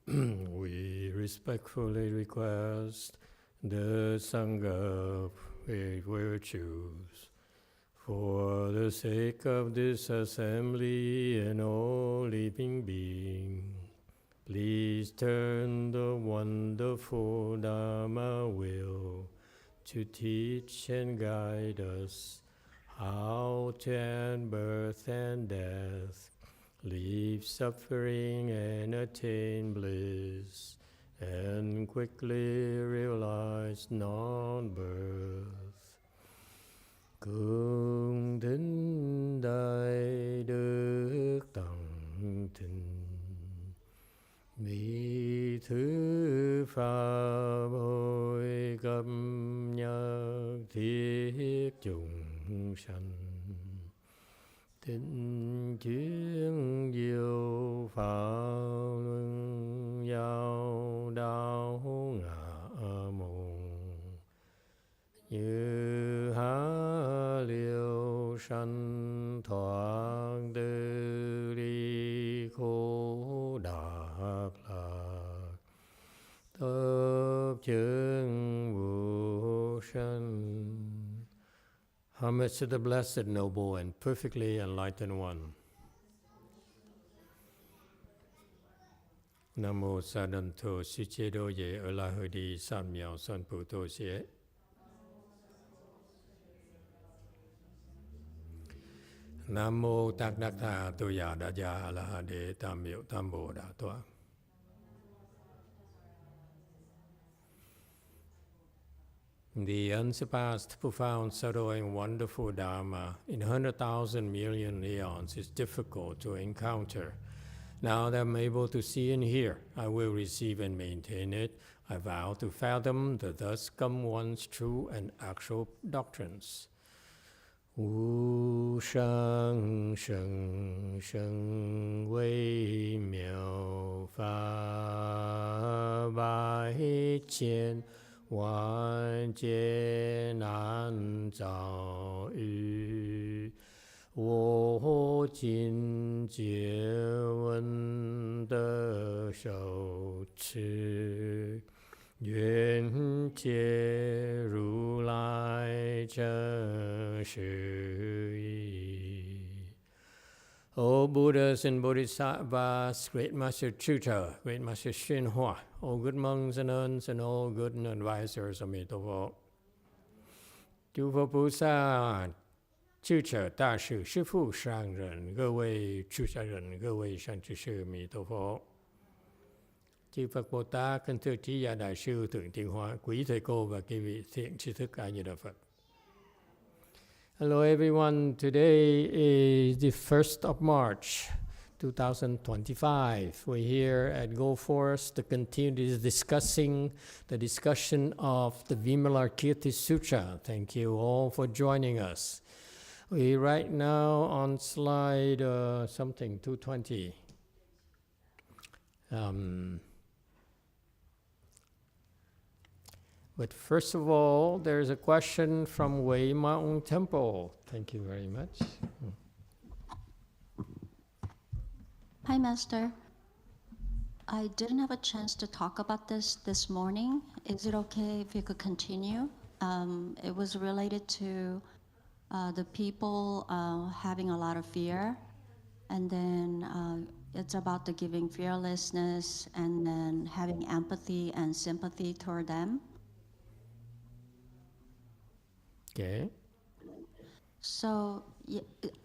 We respectfully request the Sangha with virtues for the sake of this assembly and all living beings. Please turn the wonderful Dharma wheel to teach and guide us how to end birth and death, leave suffering and attain bliss, and quickly realize non-birth. Cung thính đại đức tặng thịnh, mỹ thứ pháp hội cập nhật thiết chúng sanh, thịnh chuyên diệu pháp luân giao đạo ngã môn, như há liêu sanh thoát tư đi khổ đạc lạc, tập chứng vô sanh. Homage to the Blessed, Noble, and Perfectly Enlightened One. Nam mô Sa Đan Thô Sư Chế Đô Ye Ở La Hư Đi San Miao Son Pu Tô Xie. Nam mô Tát Đắc Tha Tô Ya Đa Ya A La Ha Đế Tam Miệu Tam Bồ Đà Toa. The unsurpassed, profound, subtle, and wonderful Dharma in 100,000 million eons is difficult to encounter. Now that I'm able to see and hear, I will receive and maintain it. I vow to fathom the thus come one's true and actual doctrines. Wu sheng sheng sheng wei miao fa bai qian wan jie nan zao yu, wo jin jie wen de shou chi, yuan jie ru lai zheng shi yi. O Buddhas and Bodhisattvas, Great Master Sutra, Great Master YongHua, all good monks and nuns, and all good advisors of Emitofuo. 诸佛菩萨、智者大士、师父上人、各位出家人、各位善知识、弥陀佛。Chư Phật Bồ Tát, kính thưa trí giả đại sư Thượng Tiên Hóa, quý thầy cô và quý vị thiện tri thức A Di Đà Phật. Hello everyone, today is the 1st of March 2025. We're here at Go Forest to continue discussing the discussion of the Vimalakirti Sutra. Thank you all for joining us. We're right now on slide 220. But first of all, there's a question from Wei Mountain Temple. Thank you very much. Hi, Master. I didn't have a chance to talk about this morning. Is it okay if you could continue? It was related to the people having a lot of fear, and then it's about the giving fearlessness and then having empathy and sympathy toward them. Okay. So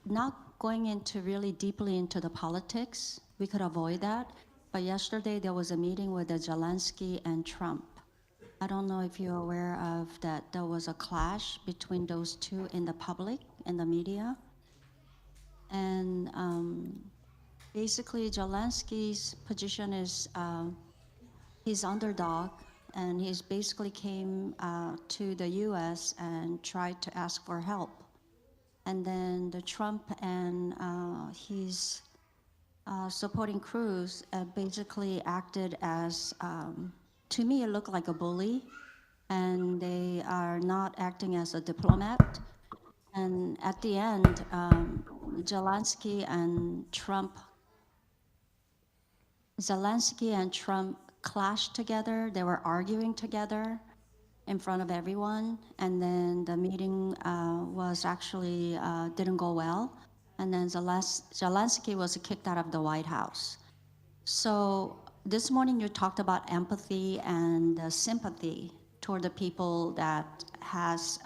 not going into really deeply into the politics, we could avoid that. But yesterday there was a meeting with Zelensky and Trump. I don't know if you're aware of that there was a clash between those two in the public, in the media. And basically Zelensky's position is he's underdog, and he's basically came to the US and tried to ask for help. And then the Trump and his supporting crews basically acted as, to me it looked like a bully, and they are not acting as a diplomat. And at the end, Zelensky and Trump Zelensky and Trump clashed together. They were arguing together in front of everyone, and then the meeting was actually didn't go well, and then Zelensky was kicked out of the White House. So this morning you talked about empathy and sympathy toward the people that has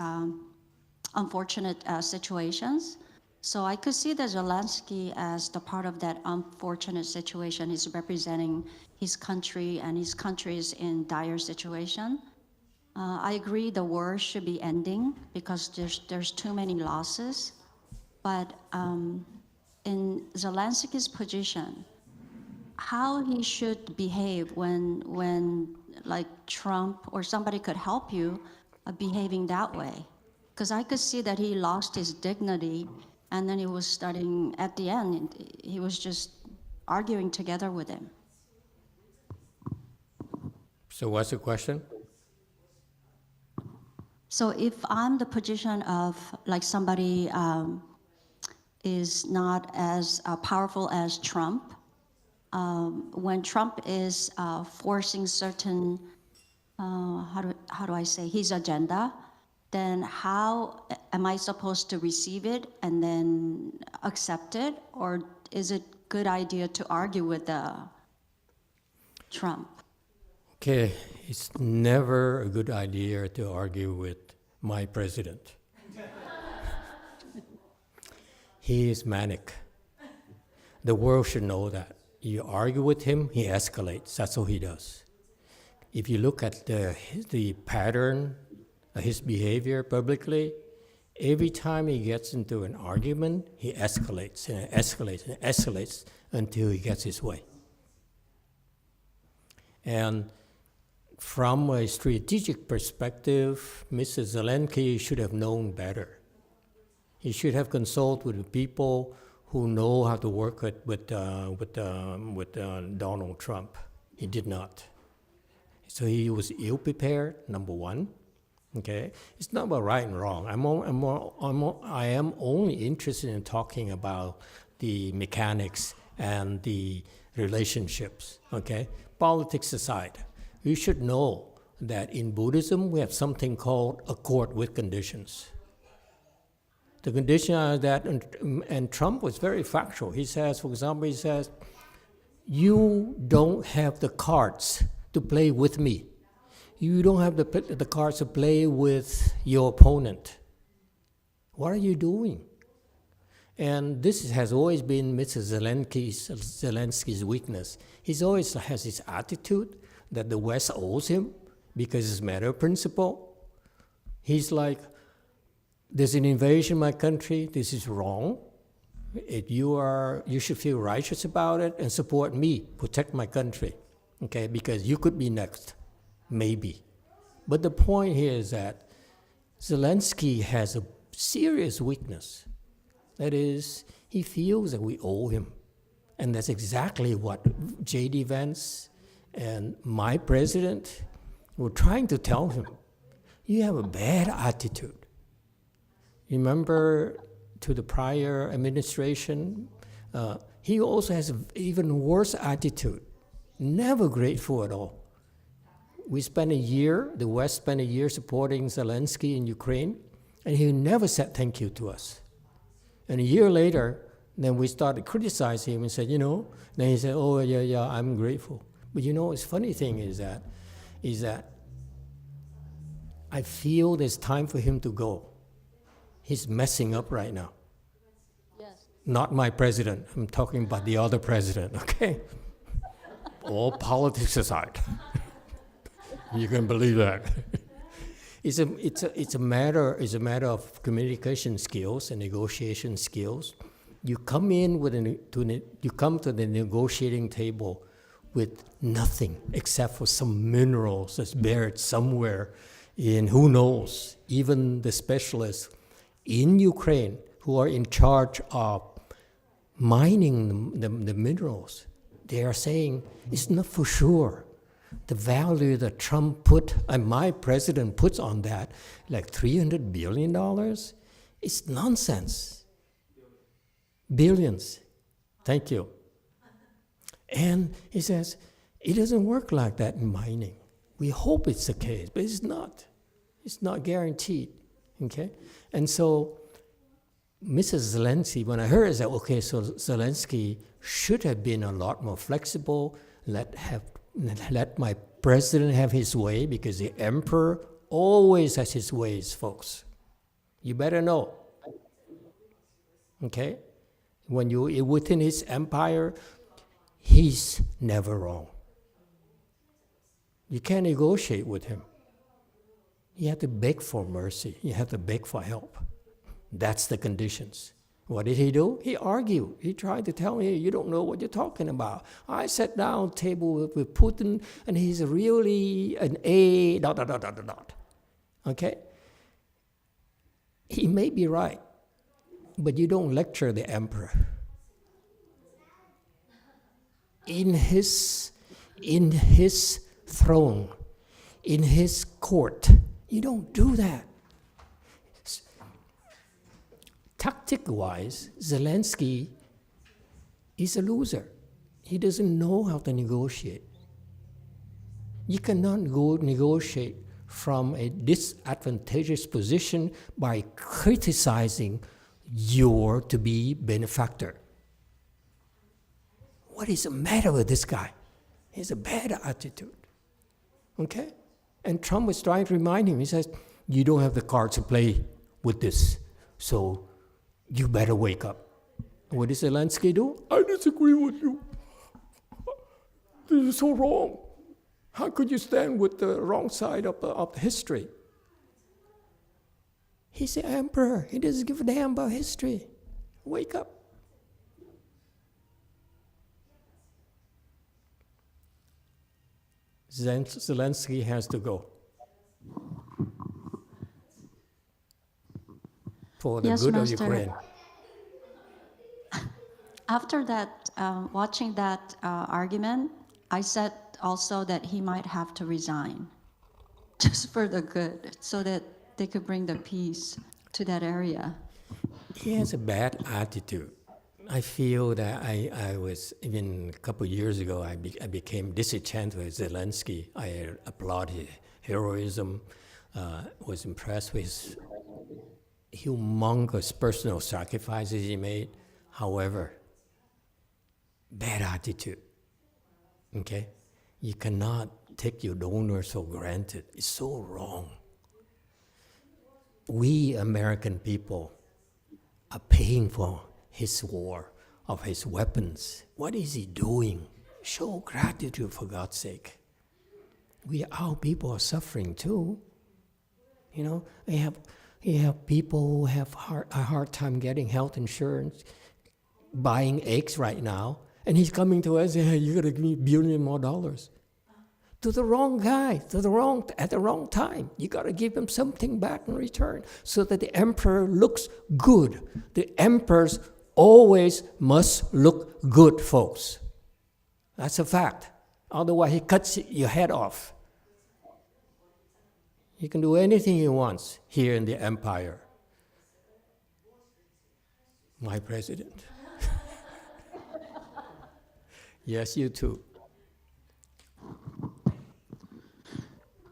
unfortunate situations. So I could see that Zelensky as the part of that unfortunate situation. He's representing his country, and his country is in dire situation. I agree the war should be ending because there's too many losses. But in Zelensky's position, how he should behave when like Trump or somebody could help you behaving that way? Because I could see that he lost his dignity, and then he was starting, at the end, he was just arguing together with him. So what's the question? So if I'm the position of like somebody is not as powerful as Trump, when Trump is forcing certain, how do I say, his agenda, then how am I supposed to receive it and then accept it? Or is it a good idea to argue with Trump? Okay, it's never a good idea to argue with my president. He is manic. The world should know that. You argue with him, he escalates. That's what he does. If you look at the pattern of his behavior publicly, every time he gets into an argument, he escalates and escalates and escalates until he gets his way. And from a strategic perspective, Mr. Zelensky should have known better. He should have consulted with the people who know how to work with Donald Trump. He did not. So he was ill-prepared, number one. Okay, it's not about right and wrong. I am only interested in talking about the mechanics and the relationships. Okay, politics aside, you should know that in Buddhism we have something called accord with conditions. The condition is that, and Trump was very factual. He says, for example, he says, you don't have the cards to play with me. You don't have the cards to play with your opponent. What are you doing? And this has always been Mr. Zelensky's weakness. He always has this attitude that the West owes him because it's a matter of principle. He's like, there's an invasion of my country, this is wrong. You should feel righteous about it and support me, protect my country, okay? Because you could be next, maybe. But the point here is that Zelensky has a serious weakness. That is, he feels that we owe him. And that's exactly what J.D. Vance and my president were trying to tell him. You have a bad attitude. Remember, to the prior administration, he also has an even worse attitude. Never grateful at all. We spent a year, the West spent a year supporting Zelensky in Ukraine, and he never said thank you to us. And a year later, then we started criticizing him and said, then he said, oh, yeah, I'm grateful. But his funny thing is that I feel there's time for him to go. He's messing up right now. Yes. Not my president. I'm talking about the other president, okay? All politics aside. You can believe that. It's a matter of communication skills and negotiation skills. You come to the negotiating table with nothing except for some minerals that's buried somewhere in who knows, even the specialists in Ukraine who are in charge of mining the minerals, they are saying it's not for sure. The value that Trump put, and my president puts on that, like $300 billion, it's nonsense. Billions. Thank you. And he says, it doesn't work like that in mining. We hope it's the case, but it's not. It's not guaranteed, okay? And so Mrs. Zelensky, when I heard it, I said, okay, so Zelensky should have been a lot more flexible, let my president have his way, because the emperor always has his ways, folks. You better know, okay? When you're within his empire, he's never wrong. You can't negotiate with him. You have to beg for mercy. You have to beg for help. That's the conditions. What did he do? He argued. He tried to tell me, you don't know what you're talking about. I sat down table with Putin, and he's really an A, ... Okay? He may be right, but you don't lecture the emperor. In his throne, in his court, you don't do that. Tactic-wise, Zelensky is a loser. He doesn't know how to negotiate. You cannot go negotiate from a disadvantageous position by criticizing your to-be benefactor. What is the matter with this guy? He has a bad attitude. Okay? And Trump was trying to remind him. He says, you don't have the cards to play with this, so you better wake up. What does Zelensky do? I disagree with you. This is so wrong. How could you stand with the wrong side of history? He's the emperor. He doesn't give a damn about history. Wake up. Zelensky has to go. For the Yes, good Master. of Ukraine. After that, watching that argument, I said also that he might have to resign, just for the good, so that they could bring the peace to that area. He has a bad attitude. I feel that I was, even a couple of years ago, I became disenchanted with Zelensky. I applaud his heroism, was impressed with his humongous personal sacrifices he made. However, bad attitude, okay? You cannot take your donors for granted. It's so wrong. We American people are paying for his war, of his weapons. What is he doing? Show gratitude, for God's sake. Our people are suffering too. You know, you have people who have a hard time getting health insurance, buying eggs right now, and he's coming to us and saying, hey, you gotta give me $1 billion more. To the wrong guy, at the wrong time. You gotta give him something back in return so that the emperor looks good. The emperors always must look good, folks. That's a fact. Otherwise, he cuts your head off. He can do anything he wants here in the empire. My president. Yes, you too.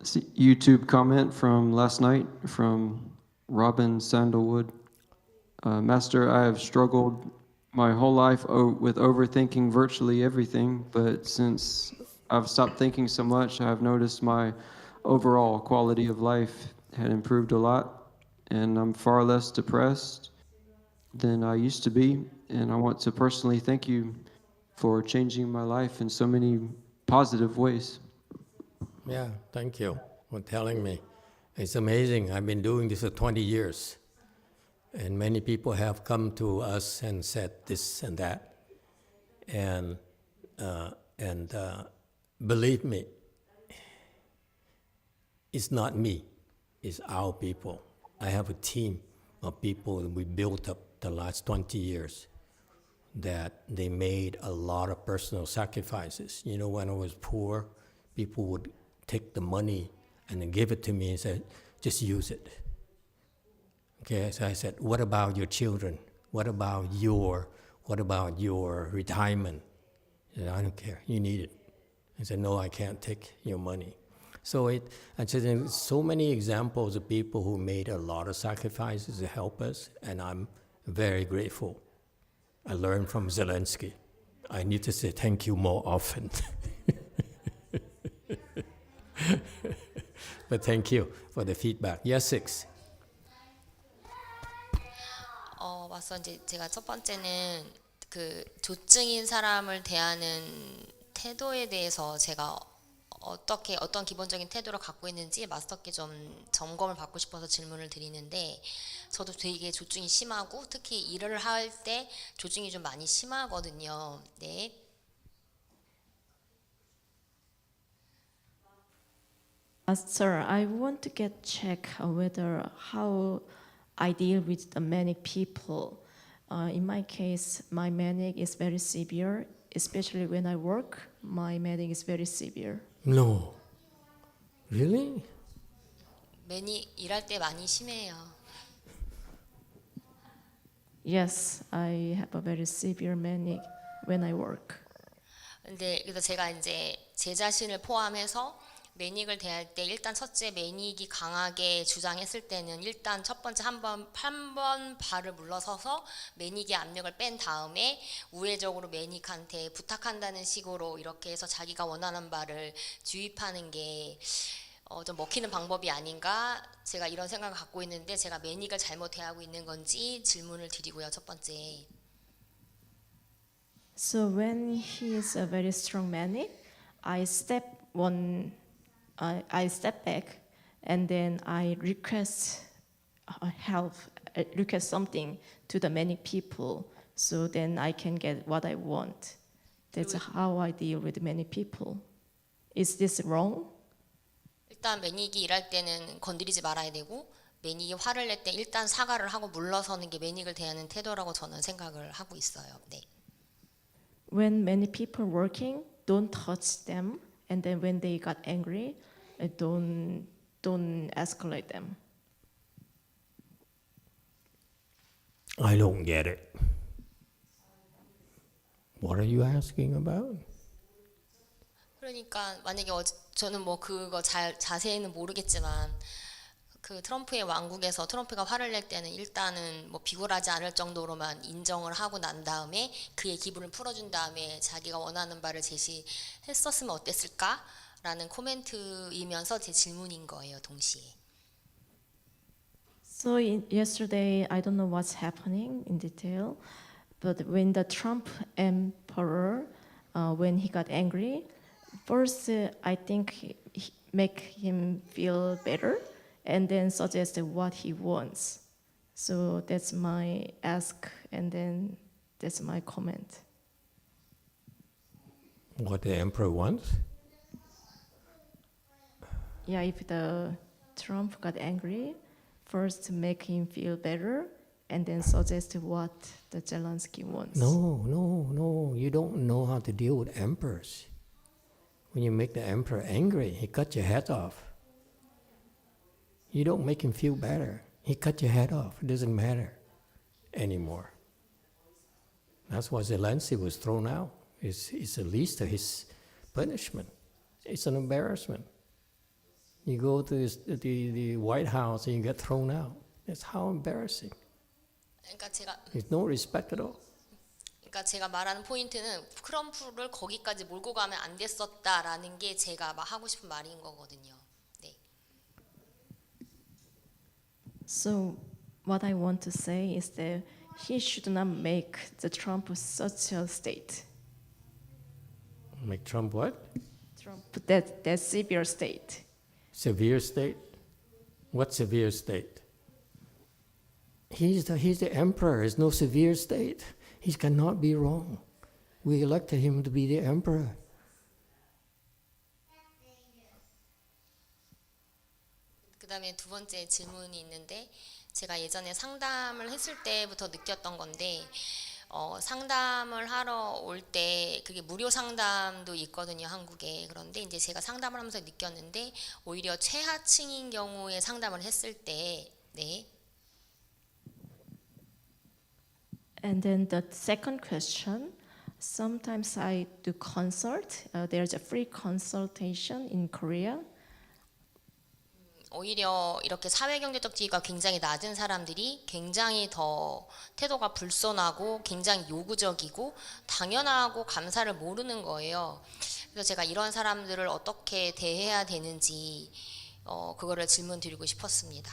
YouTube comment from last night from Robin Sandalwood. Master, I have struggled my whole life with overthinking virtually everything, but since I've stopped thinking so much, I've noticed my overall quality of life had improved a lot, and I'm far less depressed than I used to be, and I want to personally thank you for changing my life in so many positive ways. Yeah, thank you for telling me. It's amazing. I've been doing this for 20 years. And many people have come to us and said this and that. And believe me, it's not me, it's our people. I have a team of people that we built up the last 20 years that they made a lot of personal sacrifices. You know, when I was poor, people would take the money and then give it to me and say, just use it. Okay, so I said, what about your children? What about your retirement? I said, I don't care. You need it. I said, no, I can't take your money. So I said, there's so many examples of people who made a lot of sacrifices to help us, and I'm very grateful. I learned from Zelensky. I need to say thank you more often. But thank you for the feedback. Yes, 6. 와서 이제 제가 첫 번째는 그 조증인 사람을 대하는 태도에 대해서 제가 어떤 기본적인 태도를 갖고 있는지 마스터께 좀 점검을 받고 싶어서 질문을 드리는데, 저도 되게 조증이 심하고 특히 일을 할 때 조증이 좀 많이 심하거든요. 네. Sir, I want to get check whether how I deal with the manic people. In my case, my manic is very severe, especially when I work. My manic is very severe. No. Really? 매니 일할 때 많이 심해요. Yes, I have a very severe manic when I work. 근데 그래서 제가 이제 제 자신을 포함해서 매닉을 대할 때 일단 첫째 매닉이 강하게 주장했을 때는 일단 첫 번째 한 번 발을 물러서서 매닉의 압력을 뺀 다음에 우회적으로 매닉한테 부탁한다는 식으로 이렇게 해서 자기가 원하는 바를 주입하는 게 좀 먹히는 방법이 아닌가, 제가 이런 생각을 갖고 있는데 제가 매닉을 잘못 대하고 있는 건지 질문을 드리고요. 첫 번째. So when he is a very strong manic, I step back, and then I request help, request something to the many people, so then I can get what I want. That's how I deal with many people. Is this wrong? 일단 매닉이 일할 때는 건드리지 말아야 되고, 매닉이 화를 낼 때 일단 사과를 하고 물러서는 게 매닉을 대하는 태도라고 저는 생각을 하고 있어요. 네. When many people working, don't touch them, and then when they got angry, don't escalate them. I don't get it. What are you asking about? 그러니까 만약에 저는 뭐 그거 자세히는 모르겠지만 그 트럼프의 왕국에서 트럼프가 화를 낼 때는 일단은 뭐 비굴하지 않을 정도로만 인정을 하고 난 다음에 그의 기분을 풀어준 다음에 자기가 원하는 바를 제시했었으면 어땠을까라는 코멘트이면서 제 질문인 거예요, 동시에. So yesterday, I don't know what's happening in detail, but when the Trump emperor, when he got angry, first I think he make him feel better, and then suggest what he wants. So that's my ask, and then that's my comment. What the emperor wants? Yeah, if the Trump got angry, first make him feel better, and then suggest what the Zelensky wants. No. You don't know how to deal with emperors. When you make the emperor angry, he cut your head off. You don't make him feel better. He cut your head off. It doesn't matter anymore. That's why Zelensky was thrown out. It's the least of his punishment. It's an embarrassment. You go to the White House and you get thrown out. That's how embarrassing. 그러니까 제가 There's no respect at all. 그러니까 제가 말하는 포인트는 트럼프를 거기까지 몰고 가면 안 됐었다라는 게 제가 막 하고 싶은 말인 거거든요. 네. So what I want to say is that he should not make the Trump such a state. Make Trump what? Trump that severe state. Severe state? What severe state? He's the emperor. There's no severe state. He cannot be wrong. We elected him to be the emperor. 그다음에 두 번째 질문이 있는데, 제가 예전에 상담을 했을 때부터 느꼈던 건데, 상담을 하러 올 때 그게 무료 상담도 있거든요, 한국에. 그런데 이제 제가 상담을 하면서 느꼈는데 오히려 최하층인 경우에 상담을 했을 때, 네. And then the second question, Sometimes I do consult. There's a free consultation in Korea. 오히려 이렇게 사회경제적 지위가 굉장히 낮은 사람들이 굉장히 더 태도가 불손하고 굉장히 요구적이고 당연하고 감사를 모르는 거예요. 그래서 제가 이런 사람들을 어떻게 대해야 되는지 그거를 질문 드리고 싶었습니다.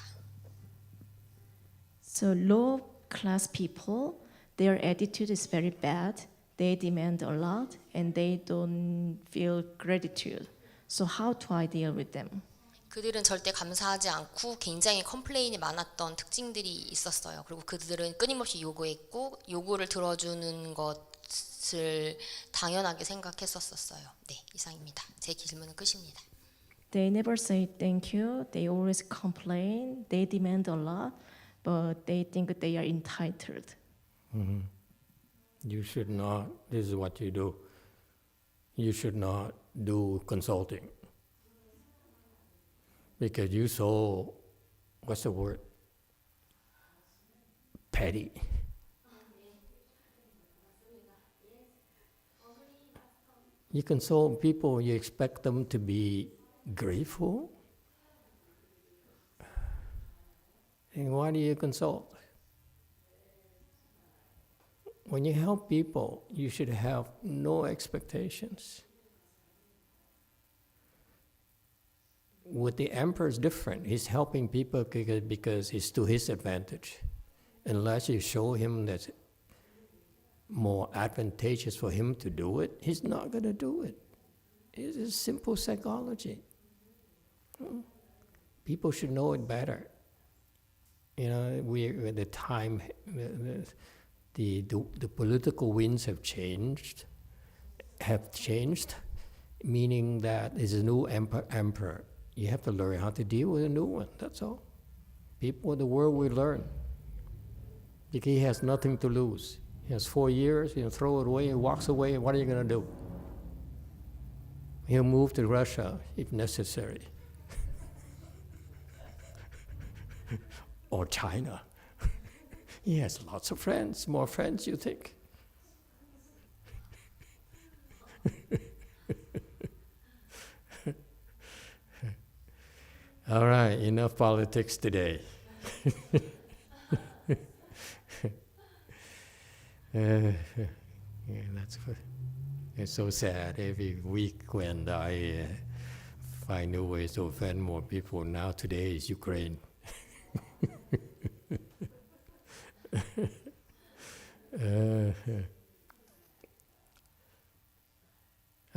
So low class people, their attitude is very bad. They demand a lot and they don't feel gratitude. So how do I deal with them? 그들은 절대 감사하지 않고 굉장히 컴플레인이 많았던 특징들이 있었어요. 그리고 그들은 끊임없이 요구했고 요구를 들어주는 것을 당연하게 생각했었어요. 네, 이상입니다. 제 질문은 끝입니다. They never say thank you. They always complain. They demand a lot, but they think they are entitled. You should not, this is what you do. You should not do consulting. Because you so, what's the word? Petty. You consult people, you expect them to be grateful? And why do you consult? When you help people, you should have no expectations. With the emperor is different. He's helping people because it's to his advantage. Unless you show him that's more advantageous for him to do it, he's not going to do it. It's a simple psychology. People should know it better. You know, the time, the political winds have changed, meaning that there's a new emperor. You have to learn how to deal with a new one, that's all. People in the world will learn. Because he has nothing to lose. He has 4 years, he'll throw it away, he walks away, what are you going to do? He'll move to Russia if necessary. Or China. He has lots of friends, more friends, you think? All right, enough politics today. Yeah, that's good. It's so sad every week when I find new ways to offend more people. Now today is Ukraine.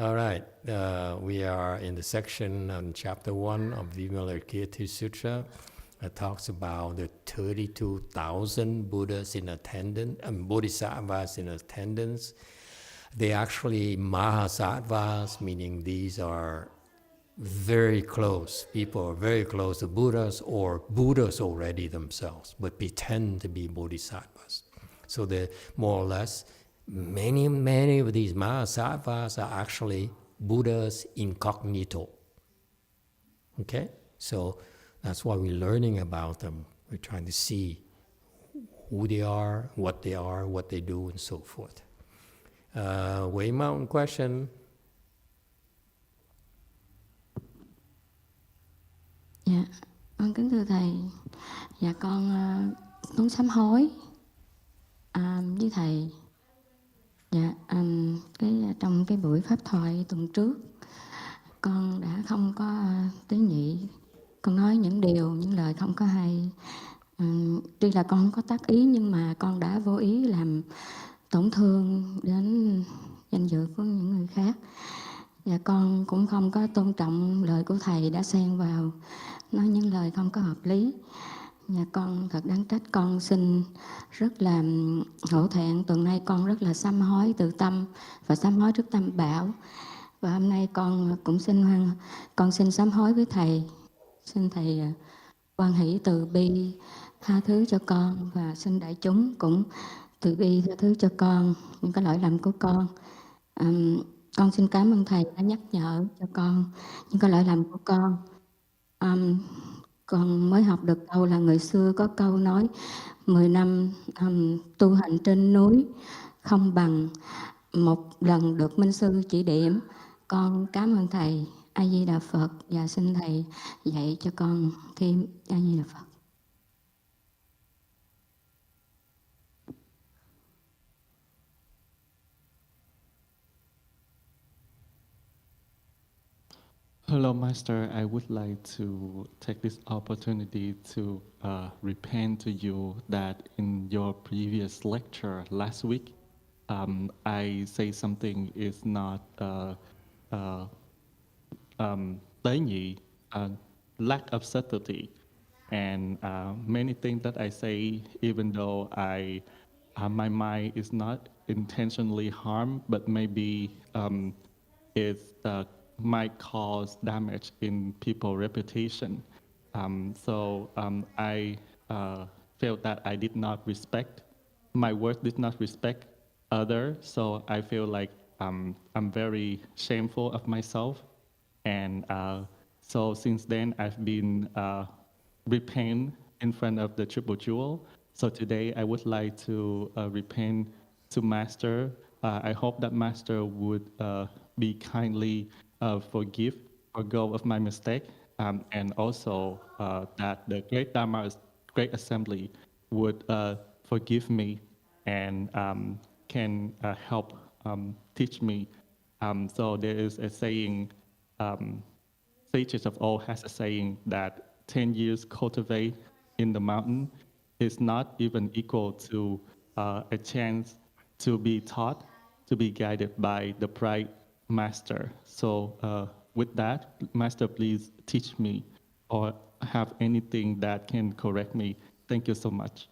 All right, we are in the section on chapter 1 of Vimalakirti Sutra. It talks about the 32,000 Buddhas in attendance, Bodhisattvas in attendance. They actually Mahasattvas, meaning these are very close. People are very close to Buddhas or Buddhas already themselves, but pretend to be Bodhisattvas. So the more or less, many of these Mahasattvas are actually Buddhas incognito. Okay? So that's why we're learning about them. We're trying to see who they are, what they do, and so forth. Way Mountain question. Dạ, con kính thưa thầy. Dạ con muốn sám hối với thầy. Dạ, trong cái buổi pháp thoại tuần trước, con đã không có tế nhị. Con nói những lời không có hay. Tuy là con không có tác ý nhưng mà con đã vô ý làm tổn thương đến danh dự của những người khác. Và con cũng không có tôn trọng lời của thầy đã xen vào, nói những lời không có hợp lý. Và con thật đáng trách, con xin rất là hổ thẹn. Tuần nay con rất là sám hối từ tâm và sám hối trước Tam Bảo. Và hôm nay con cũng xin sám hối với thầy. Xin thầy hoan hỷ từ bi tha thứ cho con, và xin đại chúng cũng từ bi tha thứ cho con những cái lỗi lầm của con. Con xin cảm ơn thầy đã nhắc nhở cho con những cái lỗi lầm của con. Con mới học được câu là người xưa có câu nói 10 năm tu hành trên núi không bằng một lần được Minh Sư chỉ điểm. Con cảm ơn Thầy. A Di Đà Phật, và xin Thầy dạy cho con thêm. A Di Đà Phật. Hello, Master. I would like to take this opportunity to repent to you that in your previous lecture last week, I say something is not tế nhị, lack of subtlety, and many things that I say, even though my mind is not intentionally harmed, but maybe it might cause damage in people's reputation. So I felt that I did not respect, my words did not respect others, so I feel like I'm very shameful of myself. And so since then, I've been repent in front of the Triple Jewel. So today, I would like to repent to Master. I hope that Master would be kindly forgo of my mistake, and also that the Great Dharma, Great Assembly would forgive me and can help teach me. So there is a saying, sages of old has a saying that 10 years cultivate in the mountain is not even equal to a chance to be taught, to be guided by the bright Master. So with that, Master, please teach me or have anything that can correct me. Thank you so much.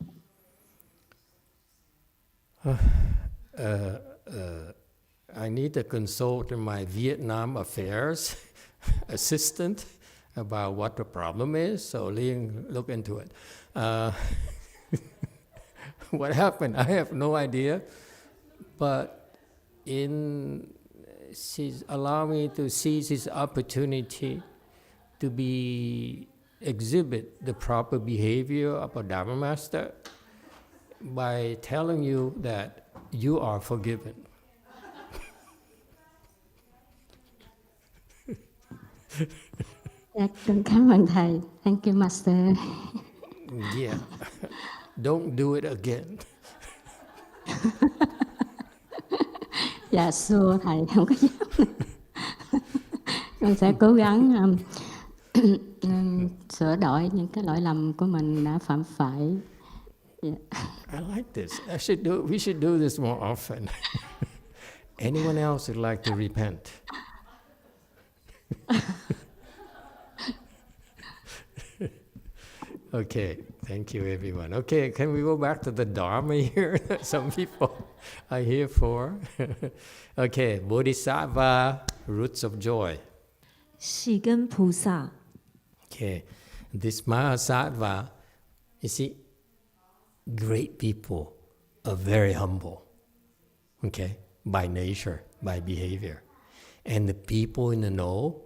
I need to consult my Vietnam affairs assistant about what the problem is, so Liang look into it. What happened? I have no idea, but she's allowed me to seize this opportunity to exhibit the proper behavior of a Dharma Master by telling you that you are forgiven. Dạ, con cảm ơn Thầy. Thank you, Master. Yeah, don't do it again. Dạ, xưa Thầy không có dám. Con sẽ cố gắng sửa đổi những cái lỗi lầm của mình đã phạm phải. Yeah. I like this. We should do this more often. Anyone else would like to repent? Okay, thank you everyone. Okay, can we go back to the Dharma here that some people are here for? Okay, Bodhisattva, roots of joy. 是跟菩萨 Okay, this Mahasattva, you see, great people are very humble, okay, by nature, by behavior. And the people in the know,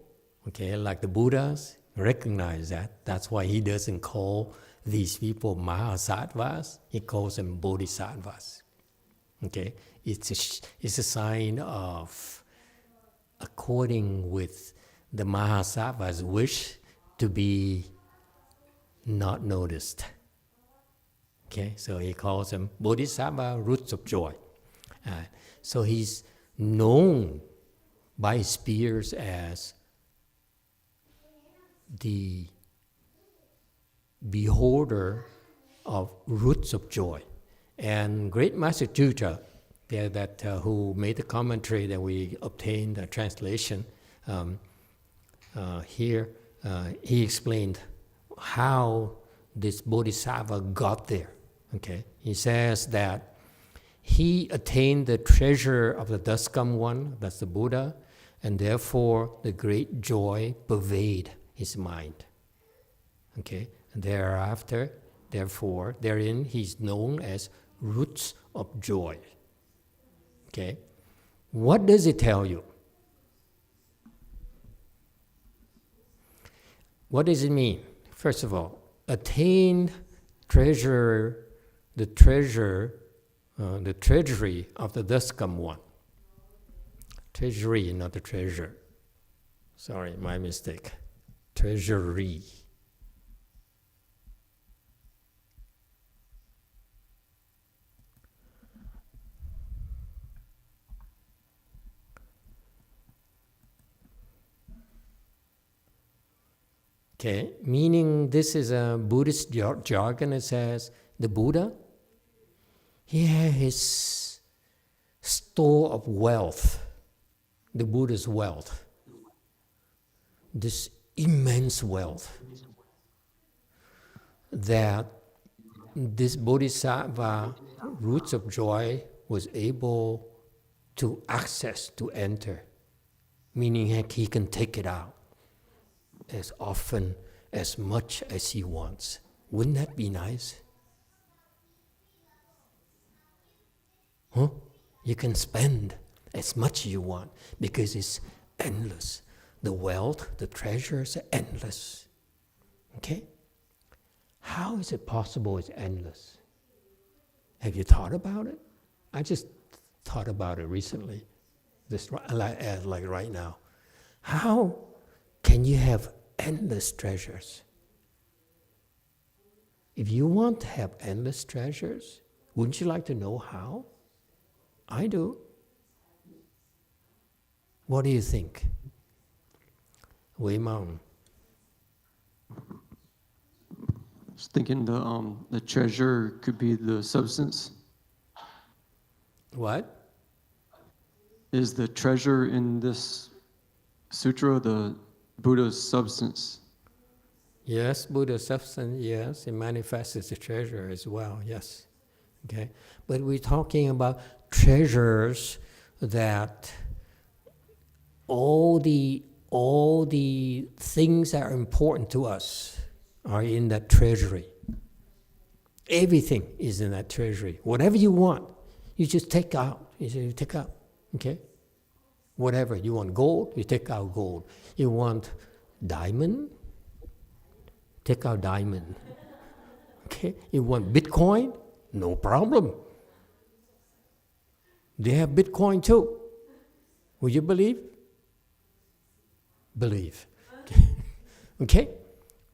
okay, like the Buddhas, recognize that. That's why he doesn't call these people Mahasattvas, he calls them Bodhisattvas. Okay, it's a sign of according with the Mahasattva's wish to be not noticed. Okay, so he calls them Bodhisattva, roots of joy. So he's known by his peers as the beholder of roots of joy. And Great Master Sutra, who made the commentary that we obtained the translation here, he explained how this Bodhisattva got there. Okay, he says that he attained the treasure of the Duskam one, that's the Buddha, and therefore the great joy pervade his mind. Okay, and thereafter, therefore, therein he's known as roots of joy. Okay, what does it tell you? What does it mean? First of all, attained treasure, the treasury of the Duskam one. Treasury, not the treasure. Sorry, my mistake. Treasury. Okay, meaning this is a Buddhist jargon. It says the Buddha, he had his store of wealth, the Buddha's wealth, this immense wealth that this Bodhisattva, roots of joy, was able to access, to enter, meaning he can take it out as often, as much as he wants. Wouldn't that be nice? Huh? You can spend as much as you want because it's endless. The wealth, the treasures are endless. Okay? How is it possible it's endless? Have you thought about it? I just thought about it recently, like right now. How can you have endless treasures? If you want to have endless treasures, wouldn't you like to know how? I do. What do you think? Wei Mao. I was thinking the treasure could be the substance. What? Is the treasure in this sutra the Buddha's substance? Yes, Buddha's substance, yes. It manifests as a treasure as well, yes. Okay? But we're talking about treasures that all the things that are important to us are in that treasury. Everything is in that treasury. Whatever you want, you just take out. You take out, okay? Whatever. You want gold, you take out gold. You want diamond, take out diamond. Okay? You want Bitcoin, no problem. They have Bitcoin too. Will you believe? Believe. Okay?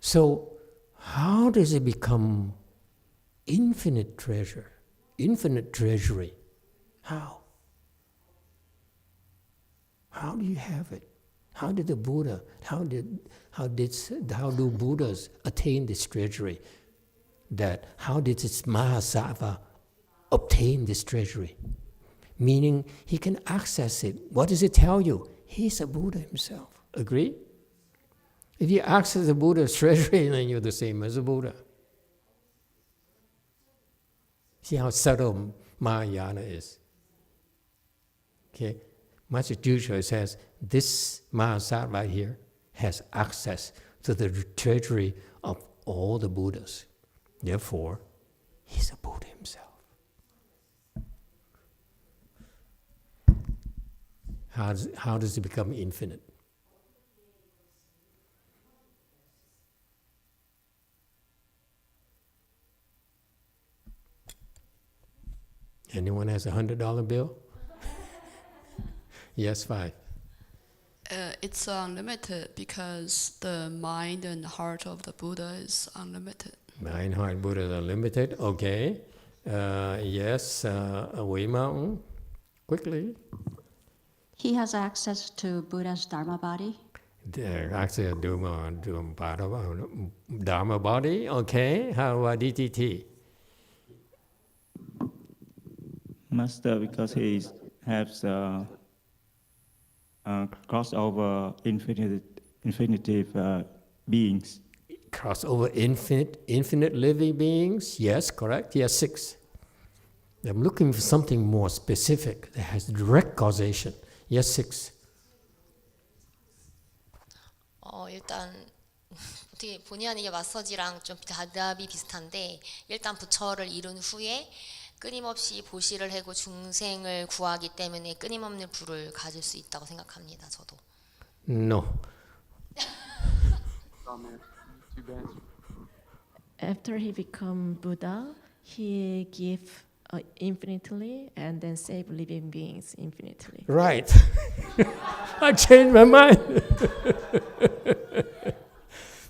So, how does it become infinite treasure, infinite treasury? How? How do you have it? How did the Buddha, how do Buddhas attain this treasury? How did this Mahasattva obtain this treasury? Meaning he can access it. What does it tell you? He's a Buddha himself. Agree? If you access the Buddha's treasury, then you're the same as a Buddha. See how subtle Mahayana is. Okay? Master Jusha says, this Mahasattva right here has access to the treasury of all the Buddhas. Therefore, he's a Buddha himself. How does it become infinite? Anyone has a $100 bill? Yes, 5. It's unlimited because the mind and heart of the Buddha is unlimited. Mind, heart, Buddha is unlimited. Okay. Yes, Wei Mountain. Quickly. He has access to Buddha's Dharma body. Access to Dharma body. Okay. How about DTT? Master, because he has crossover infinitive beings. Crossover infinite living beings? Yes, correct. He has 6. I'm looking for something more specific that has direct causation. Yes, 6. 일단 어떻게 본의 아니게 마사지랑 좀 답이 비슷한데 일단 부처를 이룬 후에 끊임없이 보시를 하고 중생을 구하기 때문에 끊임없는 부를 가질 수 있다고 생각합니다. 저도. No. After he become Buddha, he give infinitely and then save living beings infinitely. Right. I changed my mind.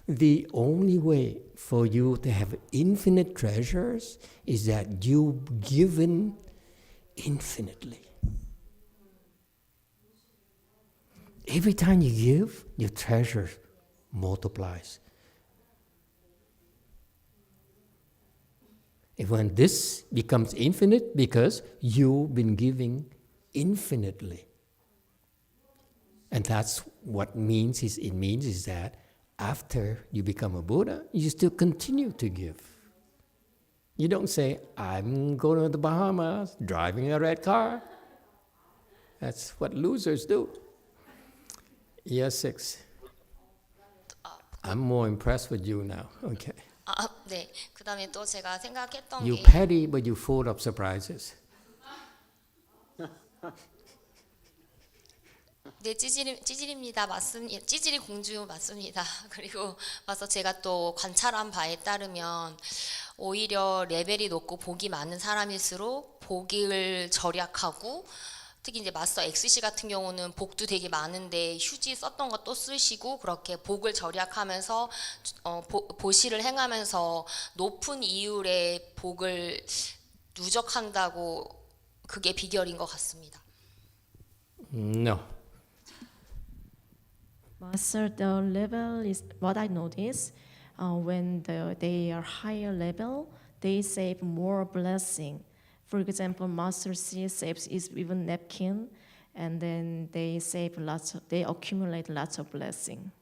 The only way for you to have infinite treasures is that you've given infinitely. Every time you give, your treasure multiplies. And when this becomes infinite, because you've been giving infinitely. And that's what it means is that after you become a Buddha, you still continue to give. You don't say, I'm going to the Bahamas, driving a red car. That's what losers do. Year 6. I'm more impressed with you now. Okay. 네. 그다음에 또 제가 생각했던 You 게 petty, but you full of surprises. 네, 찌질입니다. 맞습니다. 찌질이 공주 맞습니다. 그리고 와서 제가 또 관찰한 바에 따르면 오히려 레벨이 높고 복이 많은 사람일수록 복을 절약하고 특히 이제 마스터 XC 같은 경우는 복도 되게 많은데 휴지 썼던 거 또 쓰시고 그렇게 복을 절약하면서 보시를 행하면서 높은 이율의 복을 누적한다고 그게 비결인 것 같습니다. No. Master, the level is what I notice. When they are higher level, they save more blessing. For example, Master C saves even napkin, and then they save they accumulate lots of blessing.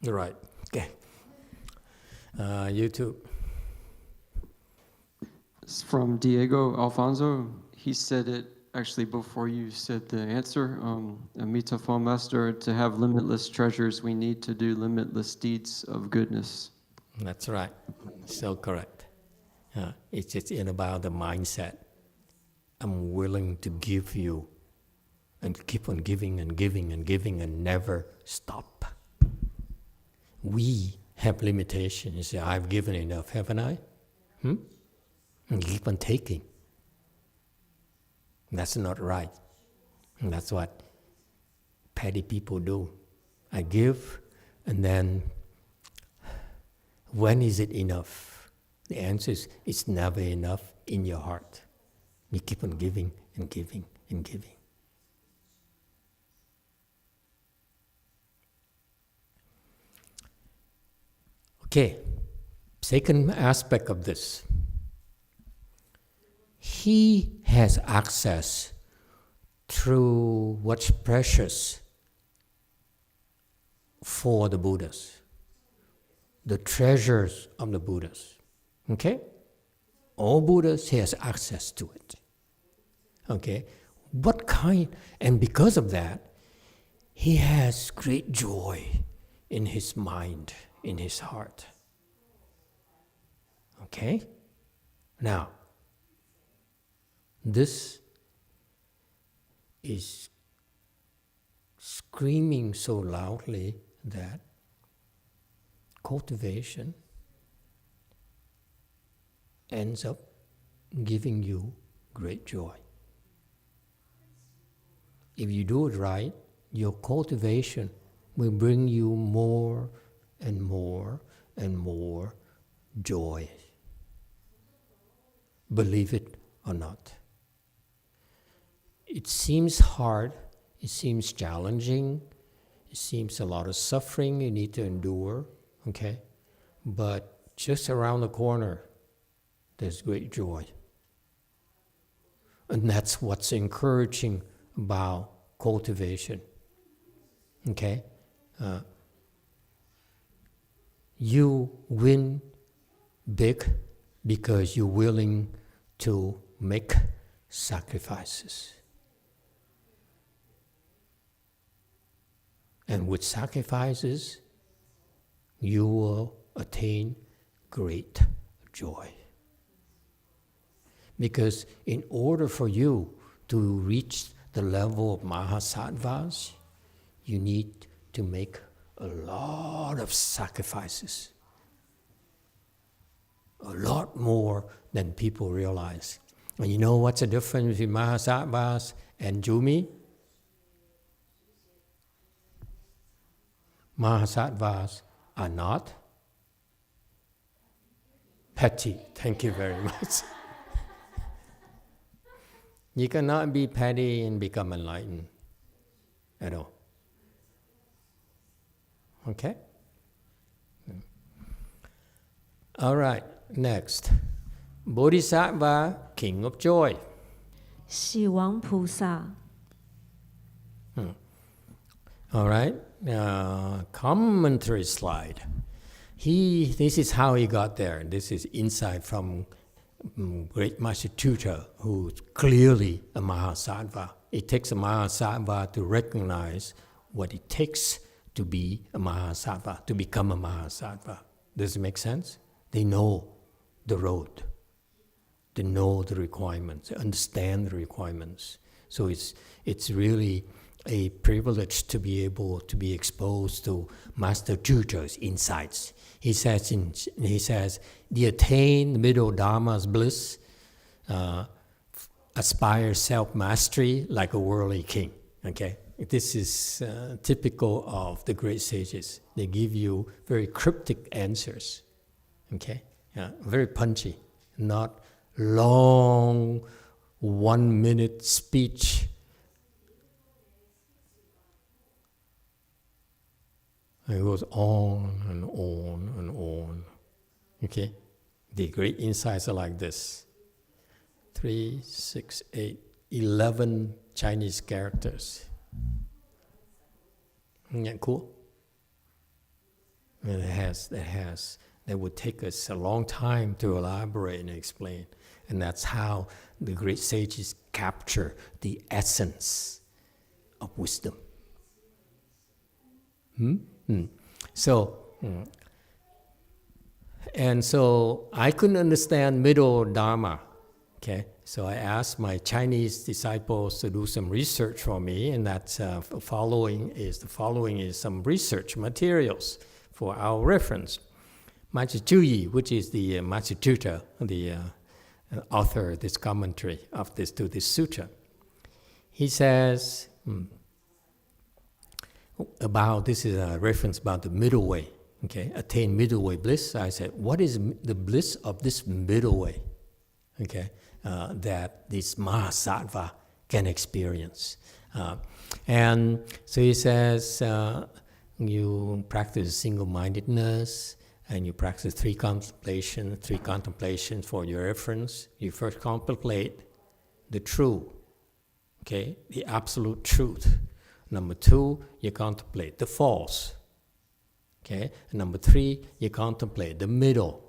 Right. Okay. You too. It's from Diego Alfonso. He said it actually before you said the answer. Emitofuo Master, to have limitless treasures, we need to do limitless deeds of goodness. That's right. So correct. It's just about the mindset. I'm willing to give you and keep on giving and giving and giving and never stop. We have limitations. You say, I've given enough, haven't I? And you keep on taking. That's not right. And that's what petty people do. I give, and then when is it enough? The answer is, it's never enough in your heart. You keep on giving and giving and giving. Okay, second aspect of this. He has access through what's precious for the Buddhas, the treasures of the Buddhas. Okay? All Buddhas has access to it. Okay? What kind, and because of that, he has great joy in his mind, in his heart. Okay? Now, this is screaming so loudly that cultivation ends up giving you great joy. If you do it right, your cultivation will bring you more and more and more joy. Believe it or not. It seems hard, it seems challenging, it seems a lot of suffering you need to endure, okay? But just around the corner, there's great joy. And that's what's encouraging about cultivation. Okay? You win big because you're willing to make sacrifices. And with sacrifices, you will attain great joy. Because in order for you to reach the level of Mahasattvas, you need to make a lot of sacrifices. A lot more than people realize. And you know what's the difference between Mahasattvas and Jumi? Mahasattvas are not petty. Thank you very much. You cannot be petty and become enlightened at all. Okay? All right, next. Bodhisattva, king of joy. 喜王菩萨， All right, commentary slide. This is how he got there. This is insight from great Master Tutor, who's clearly a Mahasattva. It takes a Mahasattva to recognize what it takes to be a Mahasattva, to become a Mahasattva. Does it make sense? They know the road. They know the requirements, they understand the requirements. So it's really a privilege to be able to be exposed to Master Tutor's insights. He says, the attained middle Dharma's bliss aspires self-mastery like a worldly king. Okay, this is typical of the great sages. They give you very cryptic answers. Okay, very punchy, not long 1 minute speech. It goes on and on and on. Okay? The great insights are like this. 3, 6, 8, 11 Chinese characters. Isn't that cool? And that would take us a long time to elaborate and explain. And that's how the great sages capture the essence of wisdom. So I couldn't understand middle Dharma. Okay, so I asked my Chinese disciples to do some research for me, and that's the following is some research materials for our reference. Master Chuyi, which is the Master Tutor, the author of this commentary of this sutra, he says this is a reference about the middle way. Okay, attain middle way bliss. I said, what is the bliss of this middle way? Okay, that this Mahasattva can experience. And so he says, you practice single-mindedness, and you practice three contemplations for your reference. You first contemplate the true, okay, the absolute truth. Number 2, you contemplate the false. Okay, and number 3, you contemplate the middle.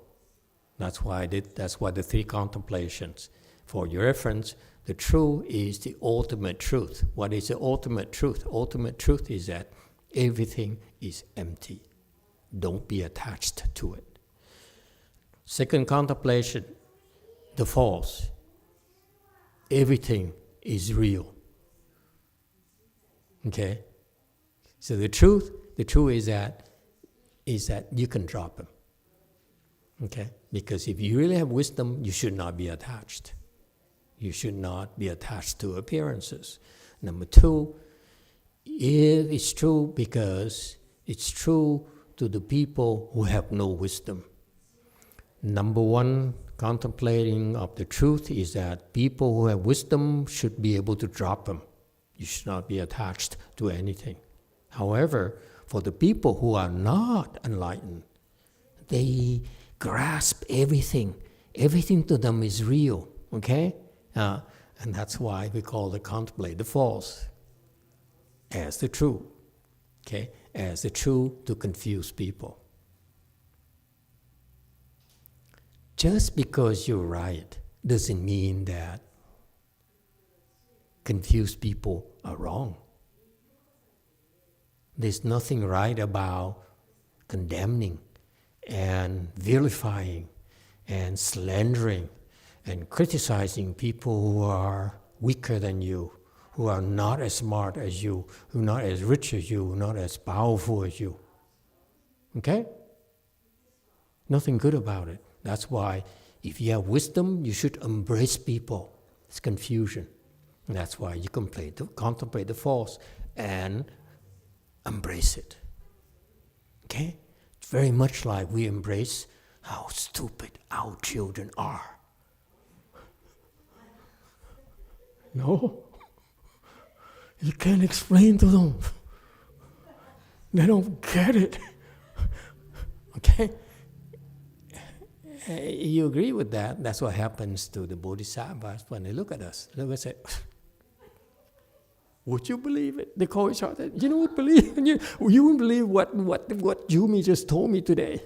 That's why the 3 contemplations. For your reference, the true is the ultimate truth. What is the ultimate truth? Ultimate truth is that everything is empty. Don't be attached to it. Second contemplation, the false. Everything is real. Okay? So the truth is that you can drop them. Okay? Because if you really have wisdom, you should not be attached. You should not be attached to appearances. Number 2, it's true because it's true to the people who have no wisdom. Number 1, contemplating of the truth is that people who have wisdom should be able to drop them. You should not be attached to anything. However, for the people who are not enlightened, they grasp everything. Everything to them is real, okay? And that's why we call the contemplate the false as the true, okay? As the true to confuse people. Just because you're right doesn't mean that confused people are wrong. There's nothing right about condemning and vilifying and slandering and criticizing people who are weaker than you, who are not as smart as you, who are not as rich as you, not as powerful as you. Okay? Nothing good about it. That's why if you have wisdom, you should embrace people. It's confusion. And that's why you contemplate the false and embrace it. Okay? It's very much like we embrace how stupid our children are. No. You can't explain to them. They don't get it. Okay? You agree with that? That's what happens to the bodhisattvas when they look at us. They will say, would you believe it? They call each other, you don't believe, you won't believe what Yumi just told me today.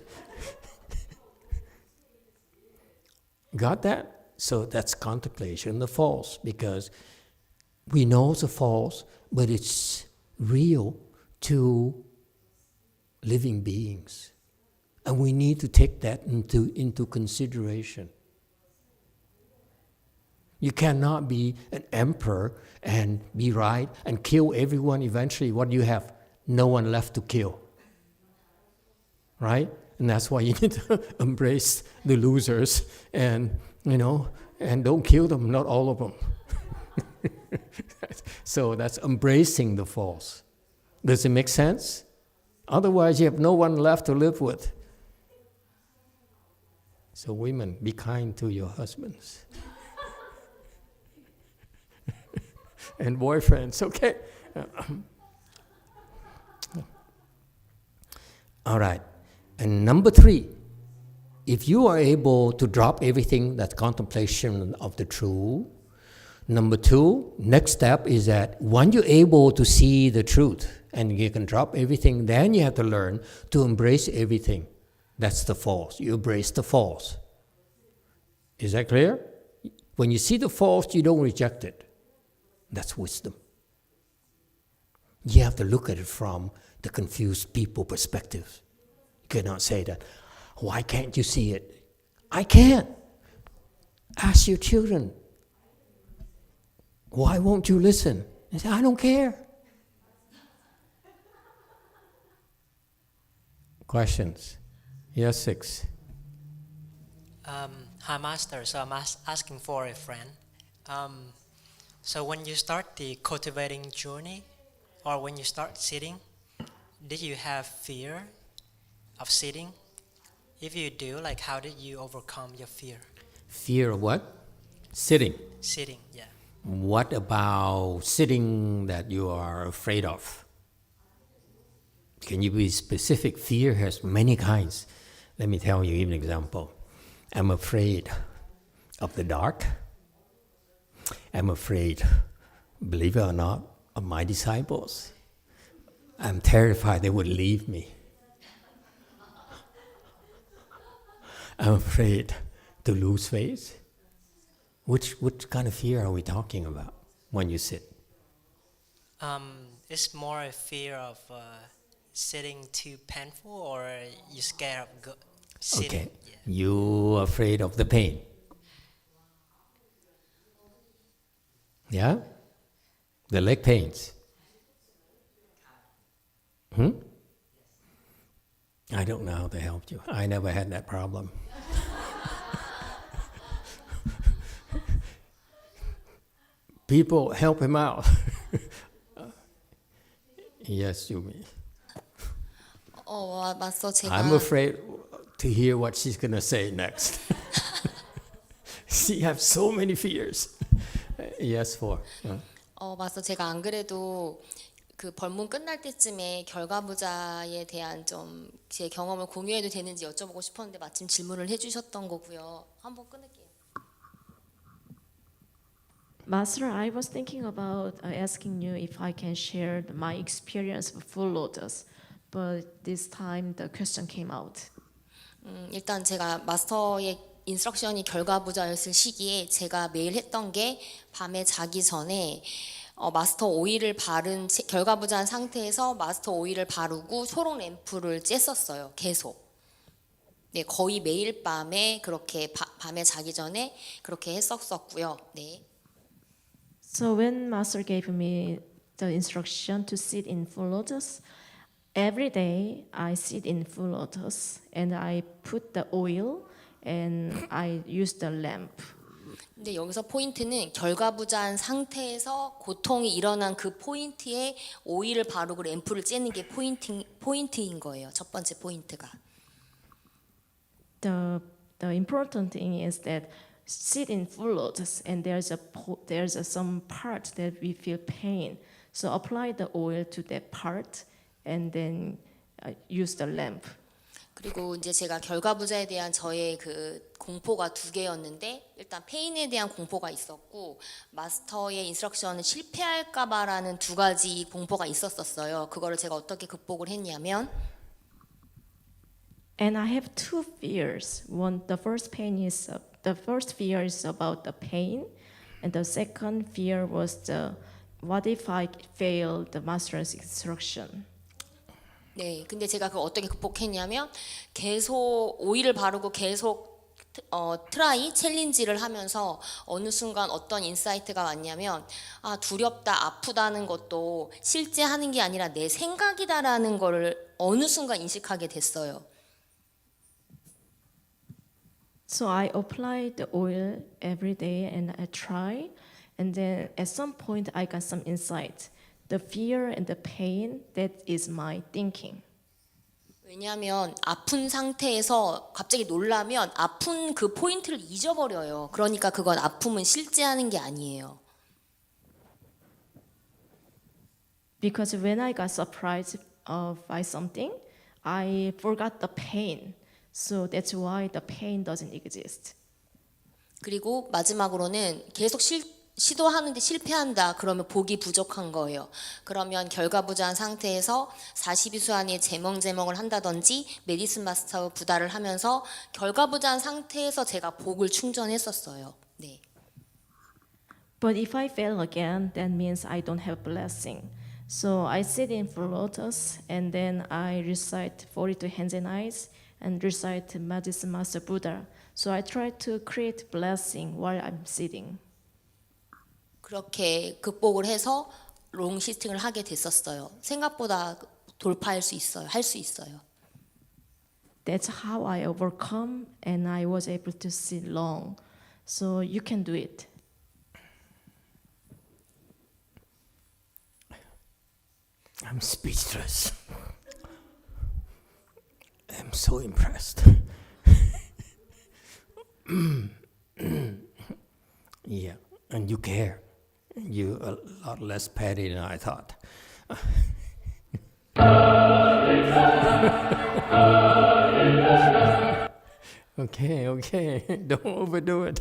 Got that? So that's contemplation, the false, because we know it's a false, but it's real to living beings. And we need to take that into consideration. You cannot be an emperor and be right and kill everyone. Eventually, what do you have? No one left to kill. Right? And that's why you need to embrace the losers and, and don't kill them, not all of them. So that's embracing the false. Does it make sense? Otherwise, you have no one left to live with. So women, be kind to your husbands. And boyfriends, okay? All right. And number 3, if you are able to drop everything, that's contemplation of the true. Number 2, next step is that when you're able to see the truth and you can drop everything, then you have to learn to embrace everything. That's the false. You embrace the false. Is that clear? When you see the false, you don't reject it. That's wisdom. You have to look at it from the confused people perspective. You cannot say that, why can't you see it? I can't. Ask your children. Why won't you listen? They say, I don't care. Questions? Yes, 6. Hi, Master. So I'm asking for a friend. So when you start the cultivating journey, or when you start sitting, did you have fear of sitting? If you do, how did you overcome your fear? Fear of what? Sitting. Sitting, yeah. What about sitting that you are afraid of? Can you be specific? Fear has many kinds. Let me tell you an example. I'm afraid of the dark. I'm afraid, believe it or not, of my disciples. I'm terrified they would leave me. I'm afraid to lose faith. Which kind of fear are we talking about when you sit? It's more a fear of sitting too painful, or you scared of sitting. Okay, yeah. You afraid of the pain. Yeah? The leg pains. I don't know how to help you. I never had that problem. People help him out. Yes, Yumi. 마스터 제가 I'm afraid to hear what she's going to say next. She has so many fears. Yes, 4. 마스터 제가 안 그래도 그 벌문 끝날 때쯤에 결과부자에 대한 좀 제 경험을 공유해도 되는지 여쭤보고 싶었는데 마침 질문을 해주셨던 거고요. 한번 끊을게요. Master, I was thinking about asking you if I can share my experience of Full Lotus, but this time the question came out. 일단 제가 마스터의 인스트럭션이 결과부자였을 시기에 제가 매일 했던 게 밤에 자기 전에 마스터 오일을 바른 결과부자한 상태에서 마스터 오일을 바르고 초록 램프를 쬐었어요. 계속. 네, 거의 매일 밤에 그렇게 밤에 자기 전에 그렇게 했었고요. 네. So when Master gave me the instruction to sit in Full Lotus, every day I sit in Full Lotus and I put the oil and I use the lamp. 근데 여기서 포인트는 결과부자한 상태에서 고통이 일어난 그 포인트에 오일을 바르고 램프를 쬐는 게 포인트인 거예요. 첫 번째 포인트가. The important thing is that sit in full lotus, and there's some part that we feel pain. So apply the oil to that part, and then use the lamp. 그리고 이제 제가 결과부자에 대한 저의 그 공포가 두 개였는데 일단 페인에 대한 공포가 있었고 마스터의 인스트럭션을 실패할까봐라는 두 가지 공포가 있었어요. 그거를 제가 어떻게 극복을 했냐면 And I have two fears. The first fear is about the pain, and the second fear was what if I fail the master's instruction? 네, 근데 제가 그걸 어떻게 극복했냐면 계속 오일을 바르고 계속 트라이 챌린지를 하면서 어느 순간 어떤 인사이트가 왔냐면 두렵다 아프다는 것도 실제 하는 게 아니라 내 생각이다라는 거를 어느 순간 인식하게 됐어요. So I apply the oil every day and I try, and then at some point I got some insight. The fear and the pain, that is my thinking. 왜냐하면 아픈 상태에서 갑자기 놀라면 아픈 그 포인트를 잊어버려요. 그러니까 그건 아픔은 실제 하는 게 아니에요. Because when I got surprised by something, I forgot the pain. So that's why the pain doesn't exist. 그리고 마지막으로는 계속 시도하는데 실패한다. 그러면 복이 부족한 거예요. 그러면 결과부자한 상태에서 42수 안에 제멍제멍을 한다든지 메디슨 마스터 부다를 하면서 결과부자한 상태에서 제가 복을 충전했었어요. 네. But if I fail again, that means I don't have blessing. So I sit in full lotus, and then I recite 42 hands and eyes, and recite Medicine Master Buddha. So I try to create blessing while I'm sitting. 그렇게 극복을 해서 롱 시팅을 하게 됐었어요. 생각보다 돌파할 수 있어요. 할 수 있어요. That's how I overcome, and I was able to sit long. So you can do it. I'm speechless. I'm so impressed. Yeah, and you care. You're a lot less petty than I thought. Okay, don't overdo it.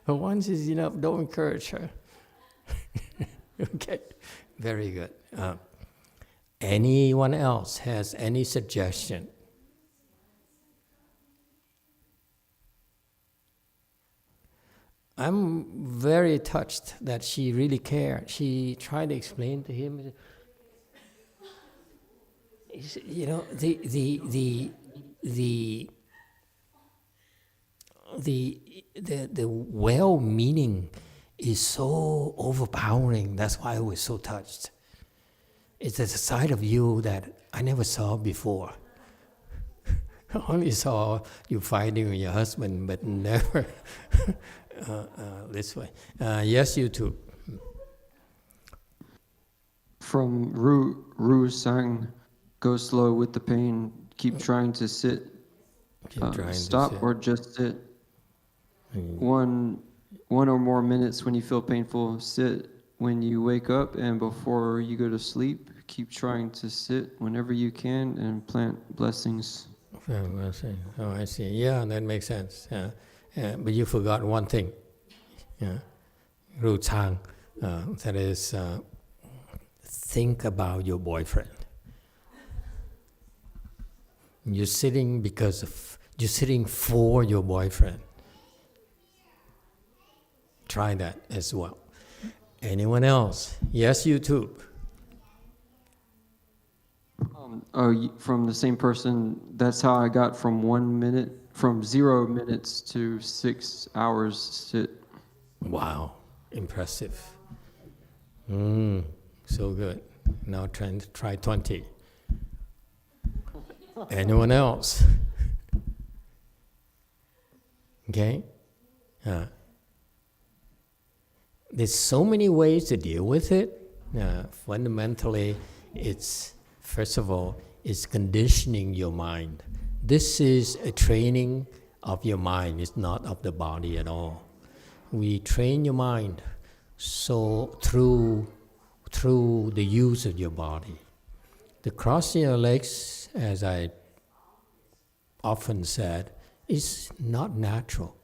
Once is enough, don't encourage her. Okay, very good. Anyone else has any suggestion? I'm very touched that she really cared. She tried to explain to him, you know, the well-meaning is so overpowering. That's why I was so touched. It's a side of you that I never saw before. I only saw you fighting with your husband, but never this way. Yes, you too. From Ru sang, go slow with the pain, keep trying to sit, stop or just sit. One or more minutes when you feel painful, sit. When you wake up and before you go to sleep, keep trying to sit whenever you can and plant blessings. Oh, I see. Yeah, that makes sense. But you forgot one thing. Ru Chang, that is, think about your boyfriend. You're sitting for your boyfriend. Try that as well. Anyone else? Yes, you too. From the same person, that's how I got from 0 minutes to 6 hours sit. Wow, impressive. So good. Now try 20. Anyone else? Okay? there's so many ways to deal with it. Fundamentally, it's, first of all, it's conditioning your mind. This is a training of your mind. It's not of the body at all. We train your mind so through the use of your body. The crossing your legs, as I often said, is not natural.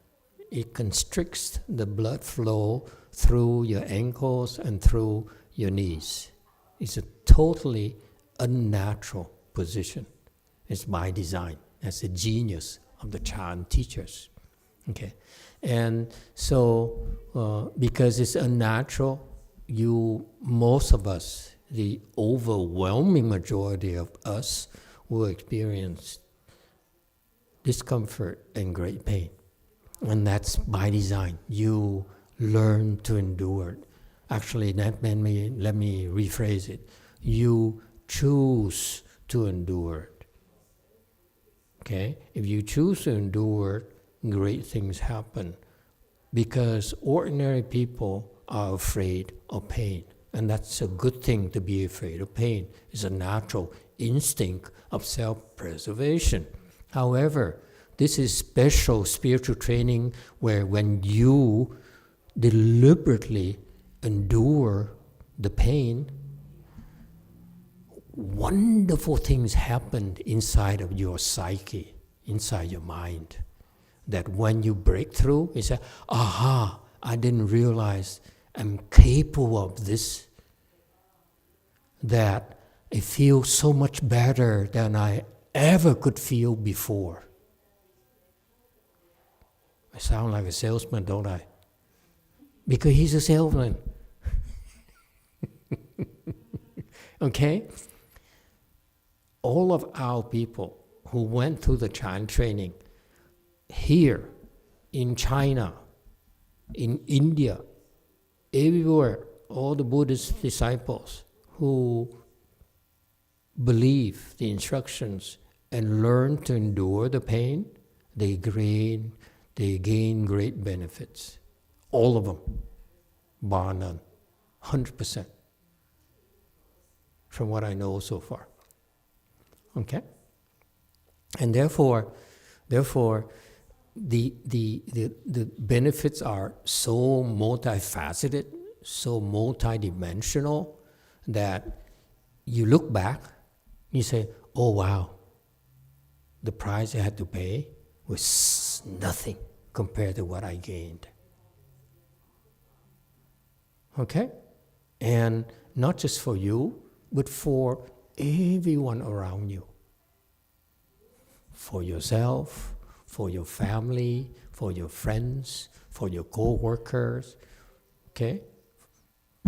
It constricts the blood flow through your ankles and through your knees. It's a totally unnatural position. It's by design. That's the genius of the Chan teachers. Okay, and so because it's unnatural, most of us, the overwhelming majority of us, will experience discomfort and great pain. And that's by design. You learn to endure it. Actually, let me rephrase it. You choose to endure it. Okay? If you choose to endure it, great things happen. Because ordinary people are afraid of pain. And that's a good thing to be afraid of pain. It's a natural instinct of self-preservation. However, this is special spiritual training where when you deliberately endure the pain, wonderful things happen inside of your psyche, inside your mind. That when you break through, you say, aha, I didn't realize I'm capable of this. That I feel so much better than I ever could feel before. I sound like a salesman, don't I? Because he's a salesman. Okay? All of our people who went through the Chan training here, in China, in India, everywhere, all the Buddhist disciples who believe the instructions and learn to endure the pain, they gain great benefits. All of them, bar none, 100%, from what I know so far. Okay? And therefore, the benefits are so multifaceted, so multidimensional, that you look back, you say, oh wow, the price I had to pay was nothing compared to what I gained. Okay? And not just for you, but for everyone around you. For yourself, for your family, for your friends, for your co-workers, okay?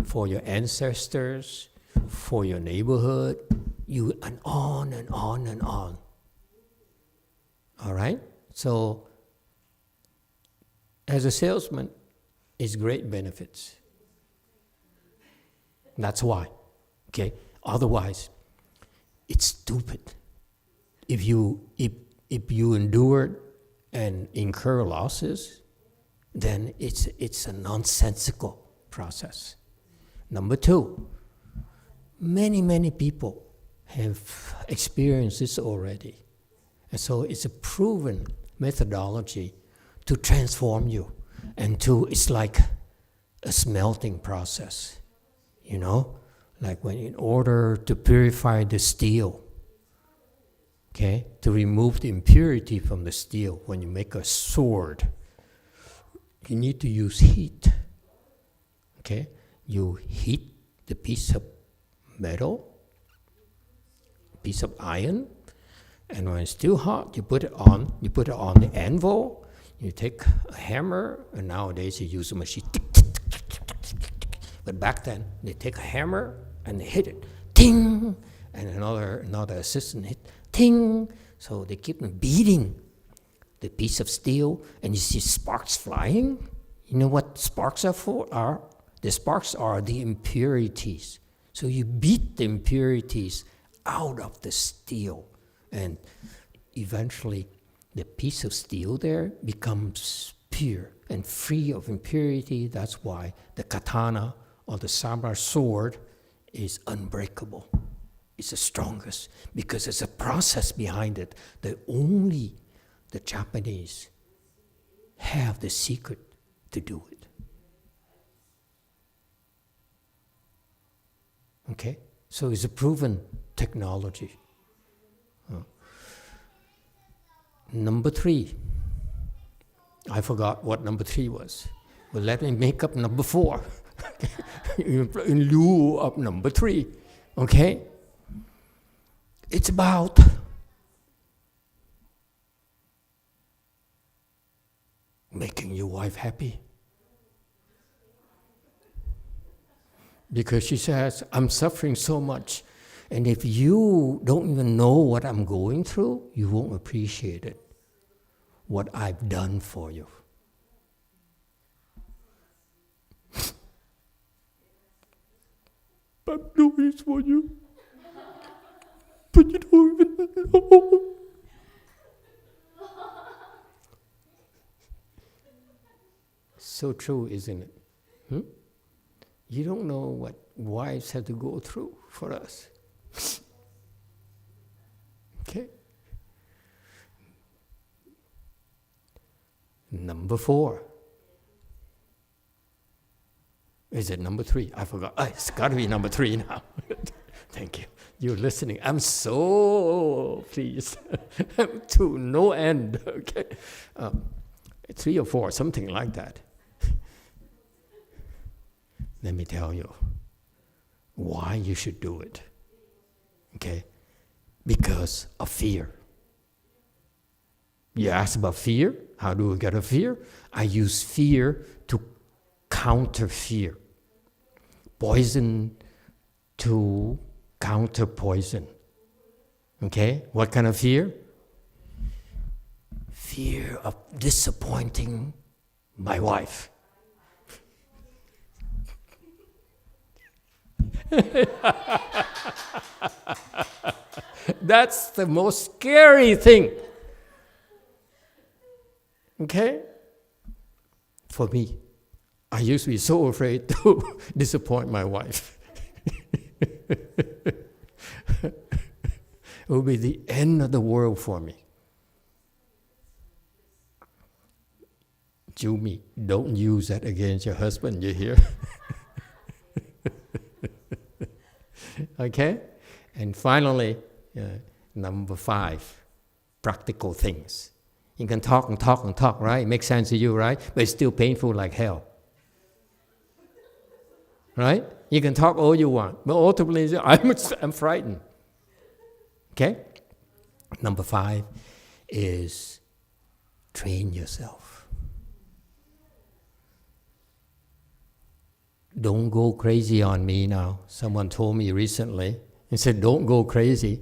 For your ancestors, for your neighborhood, and on and on and on. All right? So, as a salesman, it's great benefits. That's why. Okay? Otherwise, it's stupid. If you endure and incur losses, then it's a nonsensical process. Number two, many people have experienced this already. And so it's a proven methodology to transform you. And it's like a smelting process, you know? Like when in order to purify the steel, okay, to remove the impurity from the steel, when you make a sword, you need to use heat, okay? You heat the piece of metal, piece of iron, and when it's still hot, you put it on the anvil, you take a hammer, and nowadays you use a machine. But back then, they take a hammer and they hit it, ting, and another assistant hit, ting. So they keep beating the piece of steel, and you see sparks flying. You know what sparks are for? The sparks are the impurities. So you beat the impurities out of the steel, and eventually the piece of steel there becomes pure and free of impurity. That's why the katana or the samurai sword is unbreakable. It's the strongest because there's a process behind it that only the Japanese have the secret to do it. Okay? So it's a proven technology. Number 3. I forgot what number 3 was. But let me make up number 4 in lieu of number 3. Okay? It's about making your wife happy. Because she says, I'm suffering so much. And if you don't even know what I'm going through, you won't appreciate it, what I've done for you. I'm doing it for you, but you don't even know. So true, isn't it? You don't know what wives have to go through for us. Okay? Number 4. Is it number 3? I forgot. It's got to be number 3 now. Thank you. You're listening. I'm so pleased. To no end. Okay. 3 or 4, something like that. Let me tell you why you should do it. Okay? Because of fear. You ask about fear? How do we get a fear? I use fear to counter fear. Poison to counter poison. Okay? What kind of fear? Fear of disappointing my wife. That's the most scary thing. Okay? For me, I used to be so afraid to disappoint my wife. It would be the end of the world for me. Jumi, don't use that against your husband, you hear? Okay? And finally, number 5, practical things. You can talk and talk and talk, right? It makes sense to you, right? But it's still painful like hell. Right? You can talk all you want, but ultimately, I'm frightened. Okay? Number 5 is train yourself. Don't go crazy on me now. Someone told me recently, he said, don't go crazy.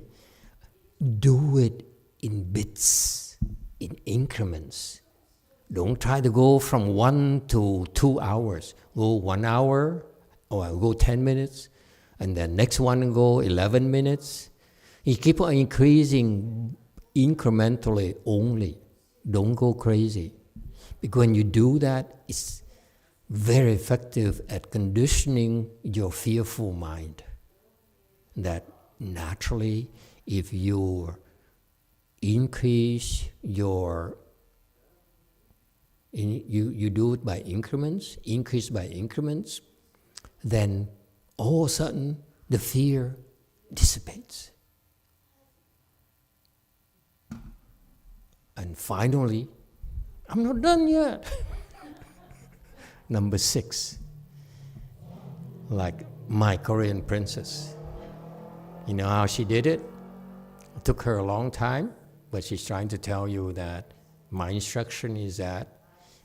Do it in bits, in increments. Don't try to go from 1 to 2 hours. Go 1 hour, or go 10 minutes, and then next one go 11 minutes. You keep on increasing incrementally only. Don't go crazy. Because when you do that, it's very effective at conditioning your fearful mind. That naturally, if you increase your, you do it by increments, increase by increments, then all of a sudden the fear dissipates. And finally, I'm not done yet. Number 6, like my Korean princess. You know how she did it? It took her a long time, but she's trying to tell you that my instruction is that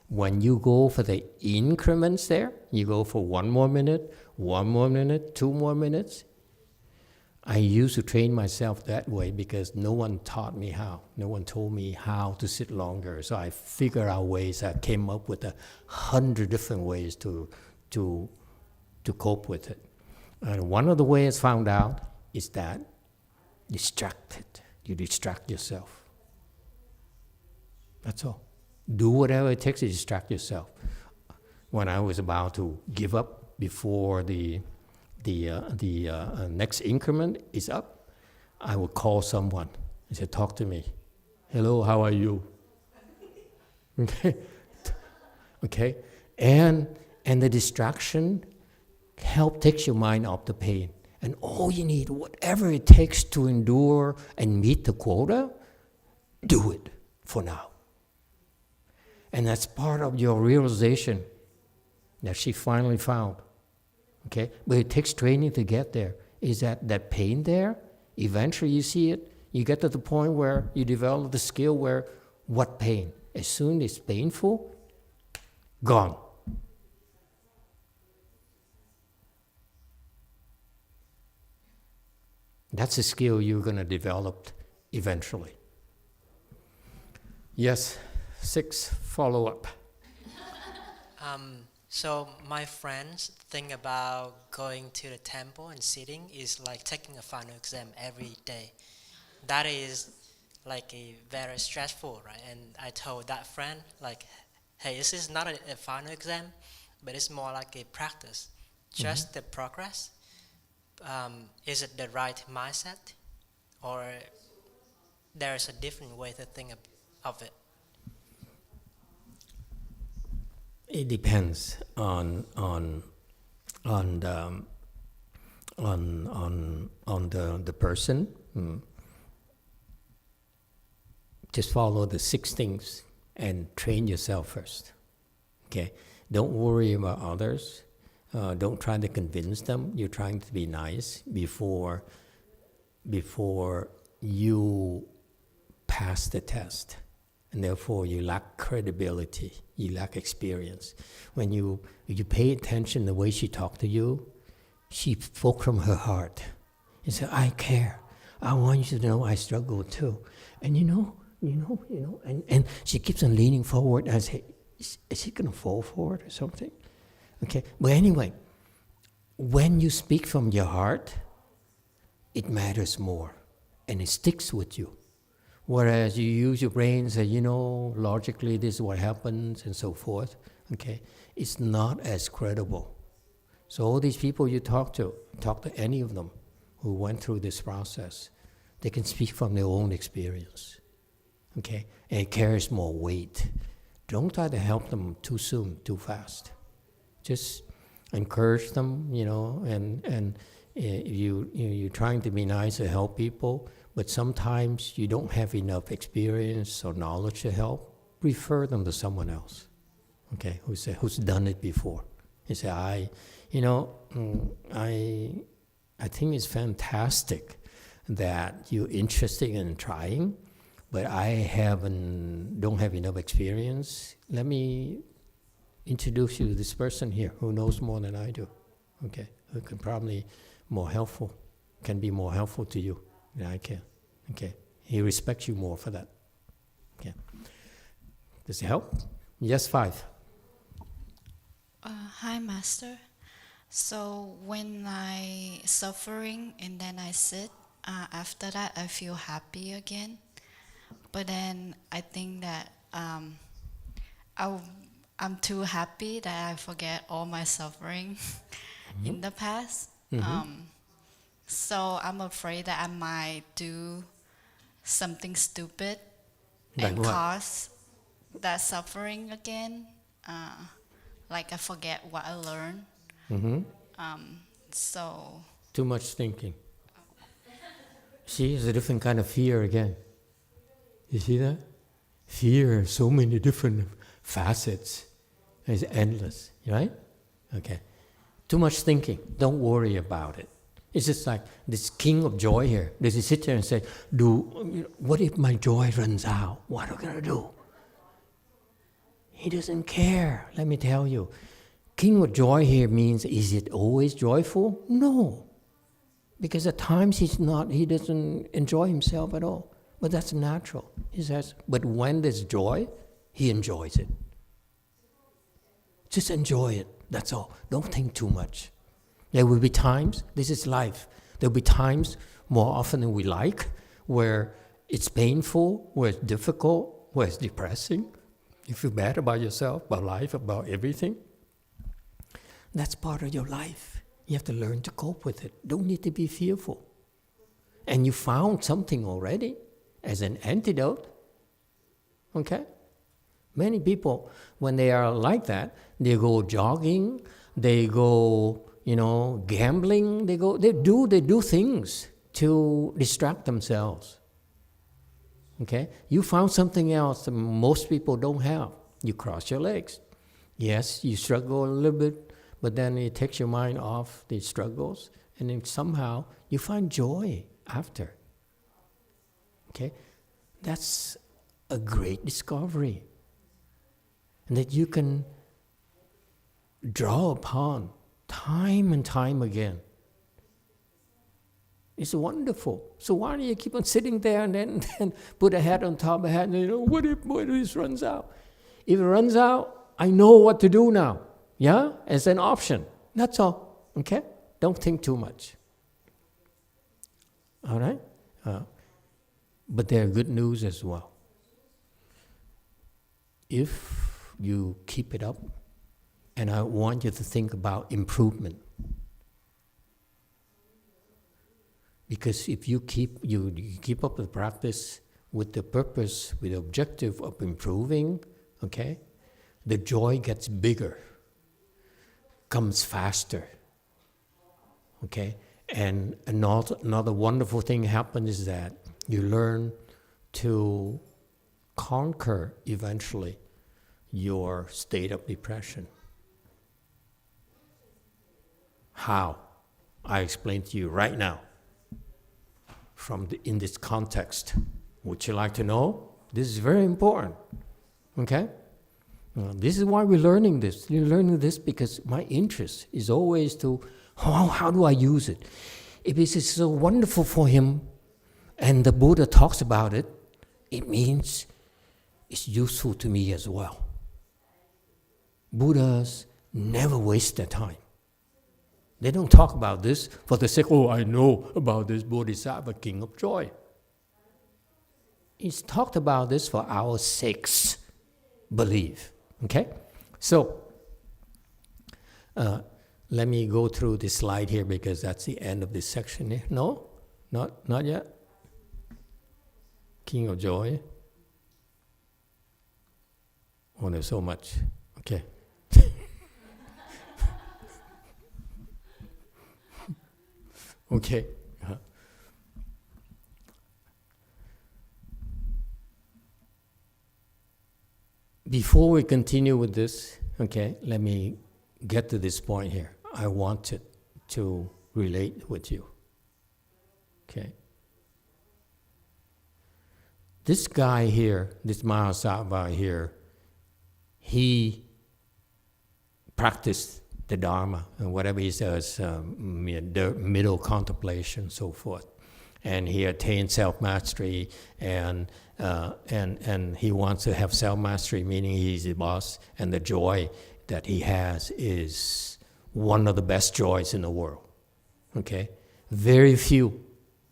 when you go for the increments there, you go for 1 more minute, 1 more minute, 2 more minutes. I used to train myself that way because no one taught me how. No one told me how to sit longer. So I figured out ways. I came up with 100 different ways to cope with it. And one of the ways I found out is that you distract yourself. That's all. Do whatever it takes to distract yourself. When I was about to give up before the next increment is up, I would call someone and say, talk to me. Hello, how are you? Okay, okay, and the distraction takes your mind off the pain. And all you need, whatever it takes to endure and meet the quota, do it for now. And that's part of your realization that she finally found. Okay, but it takes training to get there. Is that pain there? Eventually you see it. You get to the point where you develop the skill where, what pain? As soon as it's painful, gone. That's a skill you're going to develop eventually. Yes, 6, follow-up. So my friends think about going to the temple and sitting is like taking a final exam every day. That is like a very stressful, right? And I told that friend, like, hey, this is not a final exam, but it's more like a practice, just the progress. Is it the right mindset, or there's a different way to think of it? It depends on the person. Just follow the 6 things and train yourself first. Okay, don't worry about others. Don't try to convince them. You're trying to be nice before you pass the test. And therefore you lack credibility, you lack experience. When you pay attention the way she talked to you, she spoke from her heart. And said, I care. I want you to know I struggle too. And you know, and she keeps on leaning forward. And I say, is she going to fall forward or something? Okay, but anyway, when you speak from your heart, it matters more and it sticks with you. Whereas you use your brain and say, logically this is what happens and so forth, okay, it's not as credible. So all these people you talk to any of them who went through this process, they can speak from their own experience, okay, and it carries more weight. Don't try to help them too soon, too fast. Just encourage them, and you're trying to be nice and help people, but sometimes you don't have enough experience or knowledge to help. Refer them to someone else, okay, who's done it before. You say, I think it's fantastic that you're interested in trying, but I don't have enough experience. Let me introduce you to this person here who knows more than I do, okay, who can probably can be more helpful to you than I can, okay. He respects you more for that, okay. Does it help? Yes, 5. Hi, Master. So when I suffering and then I sit, after that I feel happy again. But then I think that I'm too happy that I forget all my suffering in the past. So I'm afraid that I might do something stupid and cause that suffering again. Like I forget what I learned. So too much thinking. See, it's a different kind of fear again. You see that? Fear, so many different facets. It's endless, right? Okay. Too much thinking. Don't worry about it. It's just like this king of joy here. Does he sit there and say, what if my joy runs out? What are we going to do? He doesn't care, let me tell you. King of joy here means, is it always joyful? No. Because at times he doesn't enjoy himself at all. But that's natural. He says, but when there's joy, he enjoys it. Just enjoy it, that's all. Don't think too much. There will be times, this is life, there will be times, more often than we like, where it's painful, where it's difficult, where it's depressing. You feel bad about yourself, about life, about everything. That's part of your life. You have to learn to cope with it. Don't need to be fearful. And you found something already as an antidote. Okay? Many people, when they are like that, they go jogging, they go, gambling, they do things to distract themselves. Okay? You found something else that most people don't have. You cross your legs. Yes, you struggle a little bit, but then it takes your mind off the struggles, and then somehow you find joy after. Okay? That's a great discovery. And that you can draw upon time and time again. It's wonderful. So why do you keep on sitting there and then put a hat on top of a hat and what if this runs out? If it runs out, I know what to do now. Yeah? As an option. That's all. Okay? Don't think too much. All right? But there are good news as well. If you keep it up, and I want you to think about improvement. Because if you keep up the practice with the purpose, with the objective of improving, okay, the joy gets bigger, comes faster, okay? And another wonderful thing happens is that you learn to conquer eventually your state of depression. How? I explain to you right now. In this context. Would you like to know? This is very important. Okay? This is why we're learning this. We're learning this because my interest is always to, how do I use it? If it is so wonderful for him, and the Buddha talks about it, it means it's useful to me as well. Buddhas never waste their time. They don't talk about this for the sake, I know about this Bodhisattva, King of Joy. He's talked about this for our sakes, believe. Okay? So, let me go through this slide here because that's the end of this section here. No? Not yet? King of Joy? Oh, there's so much. Okay. Okay. Before we continue with this, okay, let me get to this point here. I wanted to relate with you. Okay. This guy here, this Mahasattva here, he practiced the Dharma and whatever he says, middle contemplation, so forth, and he attained self-mastery, and he wants to have self-mastery, meaning he's the boss, and the joy that he has is one of the best joys in the world. Okay, very few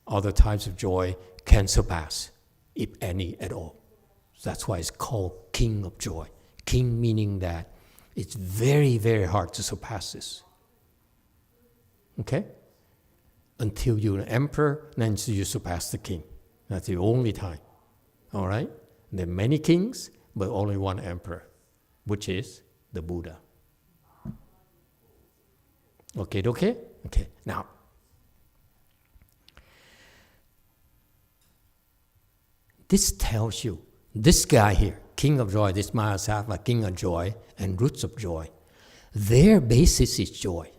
other types of joy can surpass, if any at all. So that's why it's called King of Joy. King meaning that it's very, very hard to surpass this. Okay? Until you're an emperor, then you surpass the king. That's the only time. All right? There are many kings, but only one emperor, which is the Buddha. Okay? Okay? Now, this tells you, this guy here, King of Joy, this Mahasattva, King of Joy, and Roots of Joy, their basis is joy.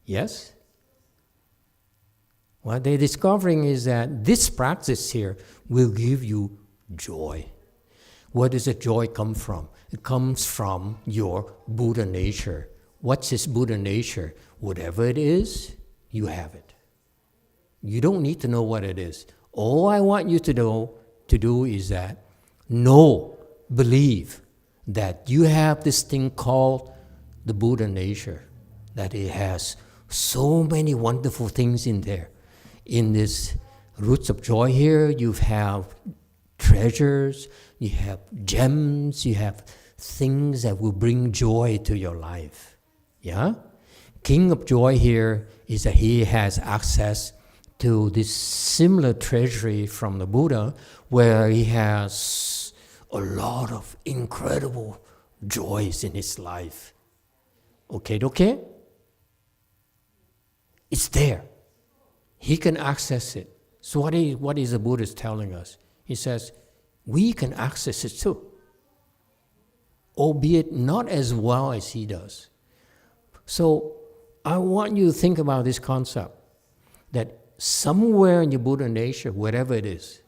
Yes? What they're discovering is that this practice here will give you joy. Where does the joy come from? It comes from your Buddha nature. What's this Buddha nature? Whatever it is, you have it. You don't need to know what it is. All I want you to do is that believe that you have this thing called the Buddha nature, that it has so many wonderful things in there. In this Roots of Joy here, you have treasures, you have gems, you have things that will bring joy to your life. Yeah? King of joy here is that he has access to this similar treasury from the Buddha, where he has a lot of incredible joys in his life. Okay? It's there. He can access it. So what is the Buddha telling us? He says, we can access it too, albeit not as well as he does. So I want you to think about this concept, that somewhere in your Buddha nature, wherever it is,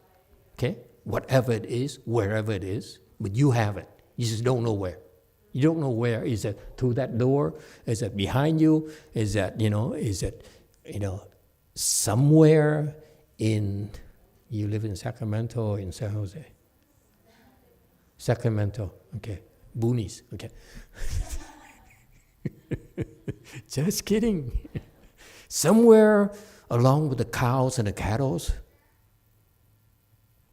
okay? Whatever it is, wherever it is, but you have it. You just don't know where. You don't know where. Is it through that door? Is it behind you? Is it, somewhere in, you live in Sacramento or in San Jose? Sacramento, okay. Boonies, okay. Just kidding. Somewhere along with the cows and the cattle.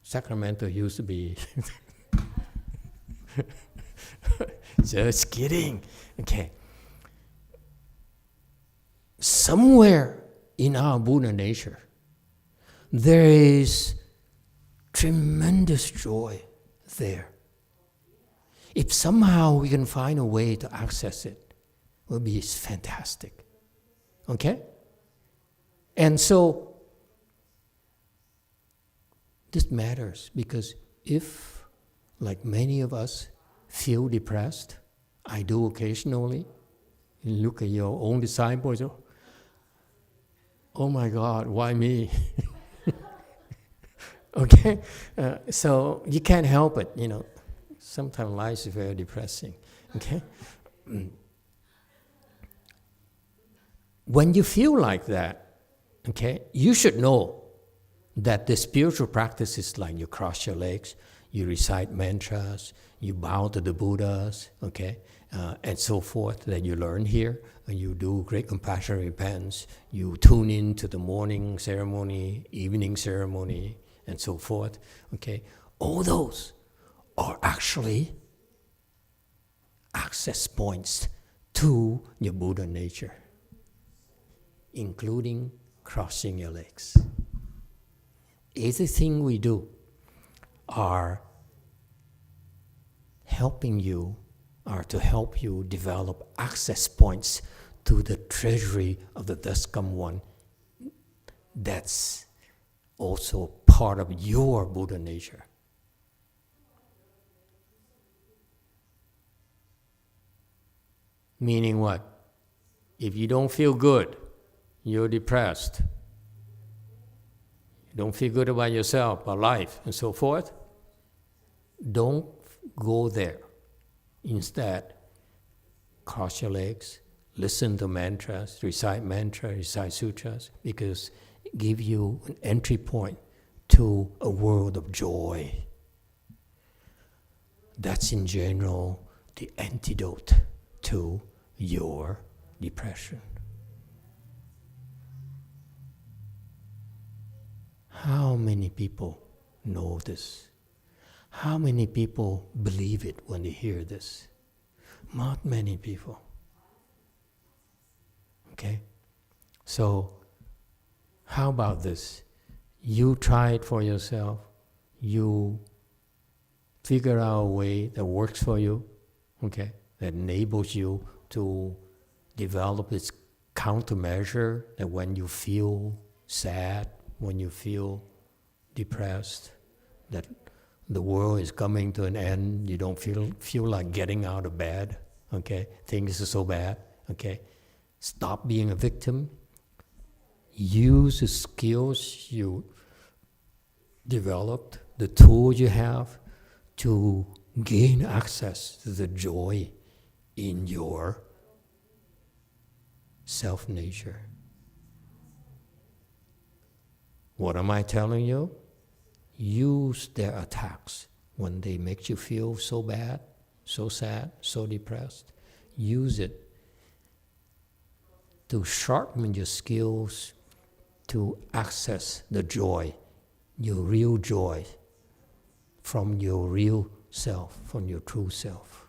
Sacramento used to be. Just kidding. Okay. Somewhere in our Buddha nature, there is tremendous joy there. If somehow we can find a way to access it, it will be fantastic. Okay? And so, this matters because if, like many of us, feel depressed, I do occasionally, you look at your own disciples, oh my God, why me? Okay? So you can't help it, Sometimes life is very depressing, okay? When you feel like that, okay, you should know that the spiritual practice is like you cross your legs, you recite mantras, you bow to the Buddhas, okay, and so forth that you learn here, and you do great compassion repentance, you tune in to the morning ceremony, evening ceremony, and so forth, okay. All those are actually access points to your Buddha nature, including crossing your legs. Everything we do are to help you develop access points to the treasury of the Thus Come One. That's also part of your Buddha nature. Meaning what? If you don't feel good, you're depressed, you don't feel good about yourself, about life, and so forth, don't go there. Instead, cross your legs, listen to mantras, recite sutras, because it gives you an entry point to a world of joy. That's in general the antidote to your depression. How many people know this? How many people believe it when they hear this? Not many people. Okay? So, how about this? You try it for yourself. You figure out a way that works for you, okay? That enables you to develop this countermeasure that when you feel sad, when you feel depressed, that the world is coming to an end, you don't feel like getting out of bed, okay? Things are so bad, okay? Stop being a victim. Use the skills you developed, the tools you have to gain access to the joy in your self-nature. What am I telling you? Use their attacks when they make you feel so bad, so sad, so depressed. Use it to sharpen your skills to access the joy, your real joy, from your real self, from your true self.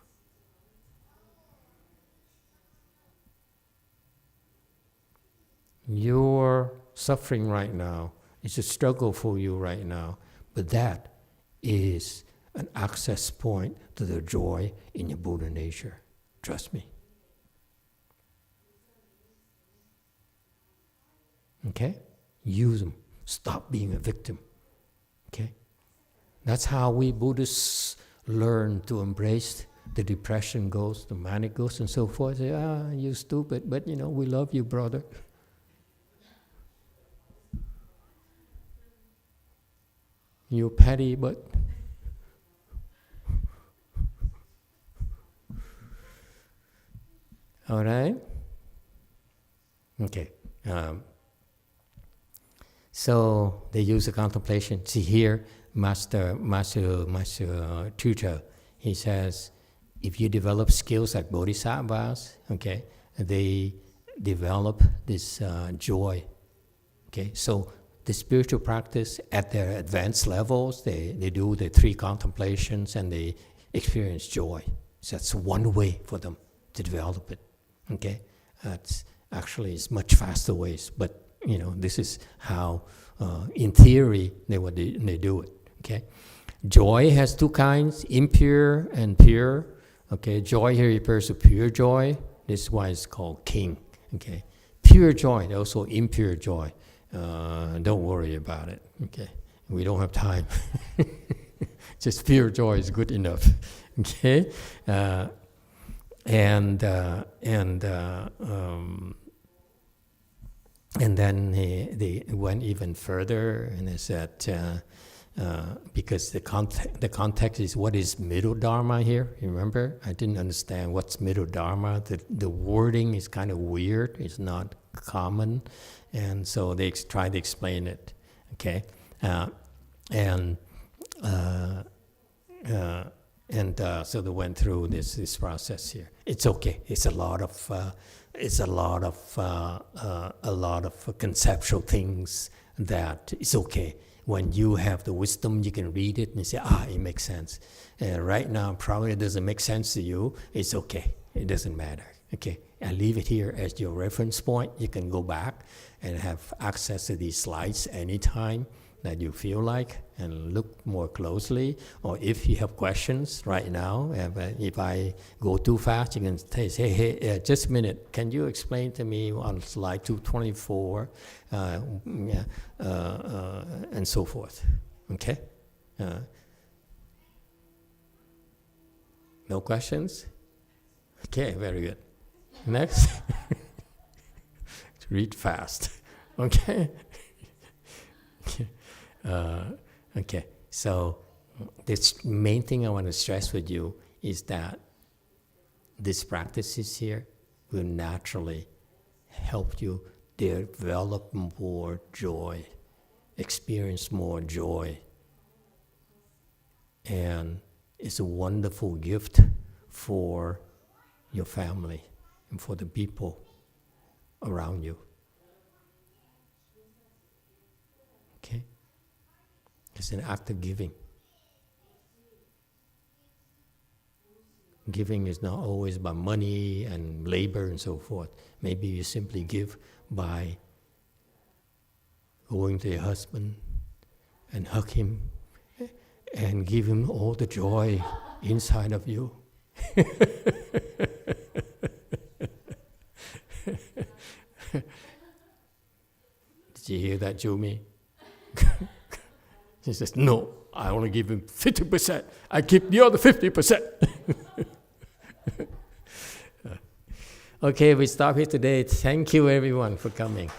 You're suffering right now. It's a struggle for you right now. But that is an access point to the joy in your Buddha nature. Trust me. Okay? Use them. Stop being a victim. Okay? That's how we Buddhists learn to embrace the depression ghost, the manic ghost, and so forth. Say, you stupid, but we love you, brother. You're petty, but all right? Okay. So they use the contemplation. See here, Master Tutor, he says, if you develop skills like bodhisattvas, okay, they develop this joy. Okay, so the spiritual practice at their advanced levels, they do the 3 contemplations and they experience joy. So that's one way for them to develop it. Okay, that's actually much faster ways, but this is how, in theory, they do it. Okay, joy has 2 kinds: impure and pure. Okay, joy here refers to pure joy. This is why it's called king. Okay, pure joy, also impure joy. Don't worry about it. Okay, we don't have time. Just pure joy is good enough. Okay, and then they went even further, and they said, because the context is what is middle Dharma here. You remember? I didn't understand what's middle Dharma. The wording is kind of weird. It's not common, and so they try to explain it. Okay, so they went through this process here. It's okay. It's a lot of conceptual things that it's okay. When you have the wisdom, you can read it and say, it makes sense. Right now, probably it doesn't make sense to you. It's okay. It doesn't matter. Okay, I leave it here as your reference point. You can go back and have access to these slides anytime that you feel like and look more closely. Or if you have questions right now, if I go too fast, you can say, hey, just a minute, can you explain to me on slide 224, and so forth, okay? No questions? Okay, very good. Next. Read fast, okay? Okay, so this main thing I want to stress with you is that these practices here will naturally help you develop more joy, experience more joy. And it's a wonderful gift for your family and for the people around you. Okay? It's an act of giving. Giving is not always about money and labor and so forth. Maybe you simply give by going to your husband and hug him and give him all the joy inside of you. Did you hear that, Jumi? He says, no, I only give him 50%. I keep the other 50%. Okay, we stop here today. Thank you, everyone, for coming.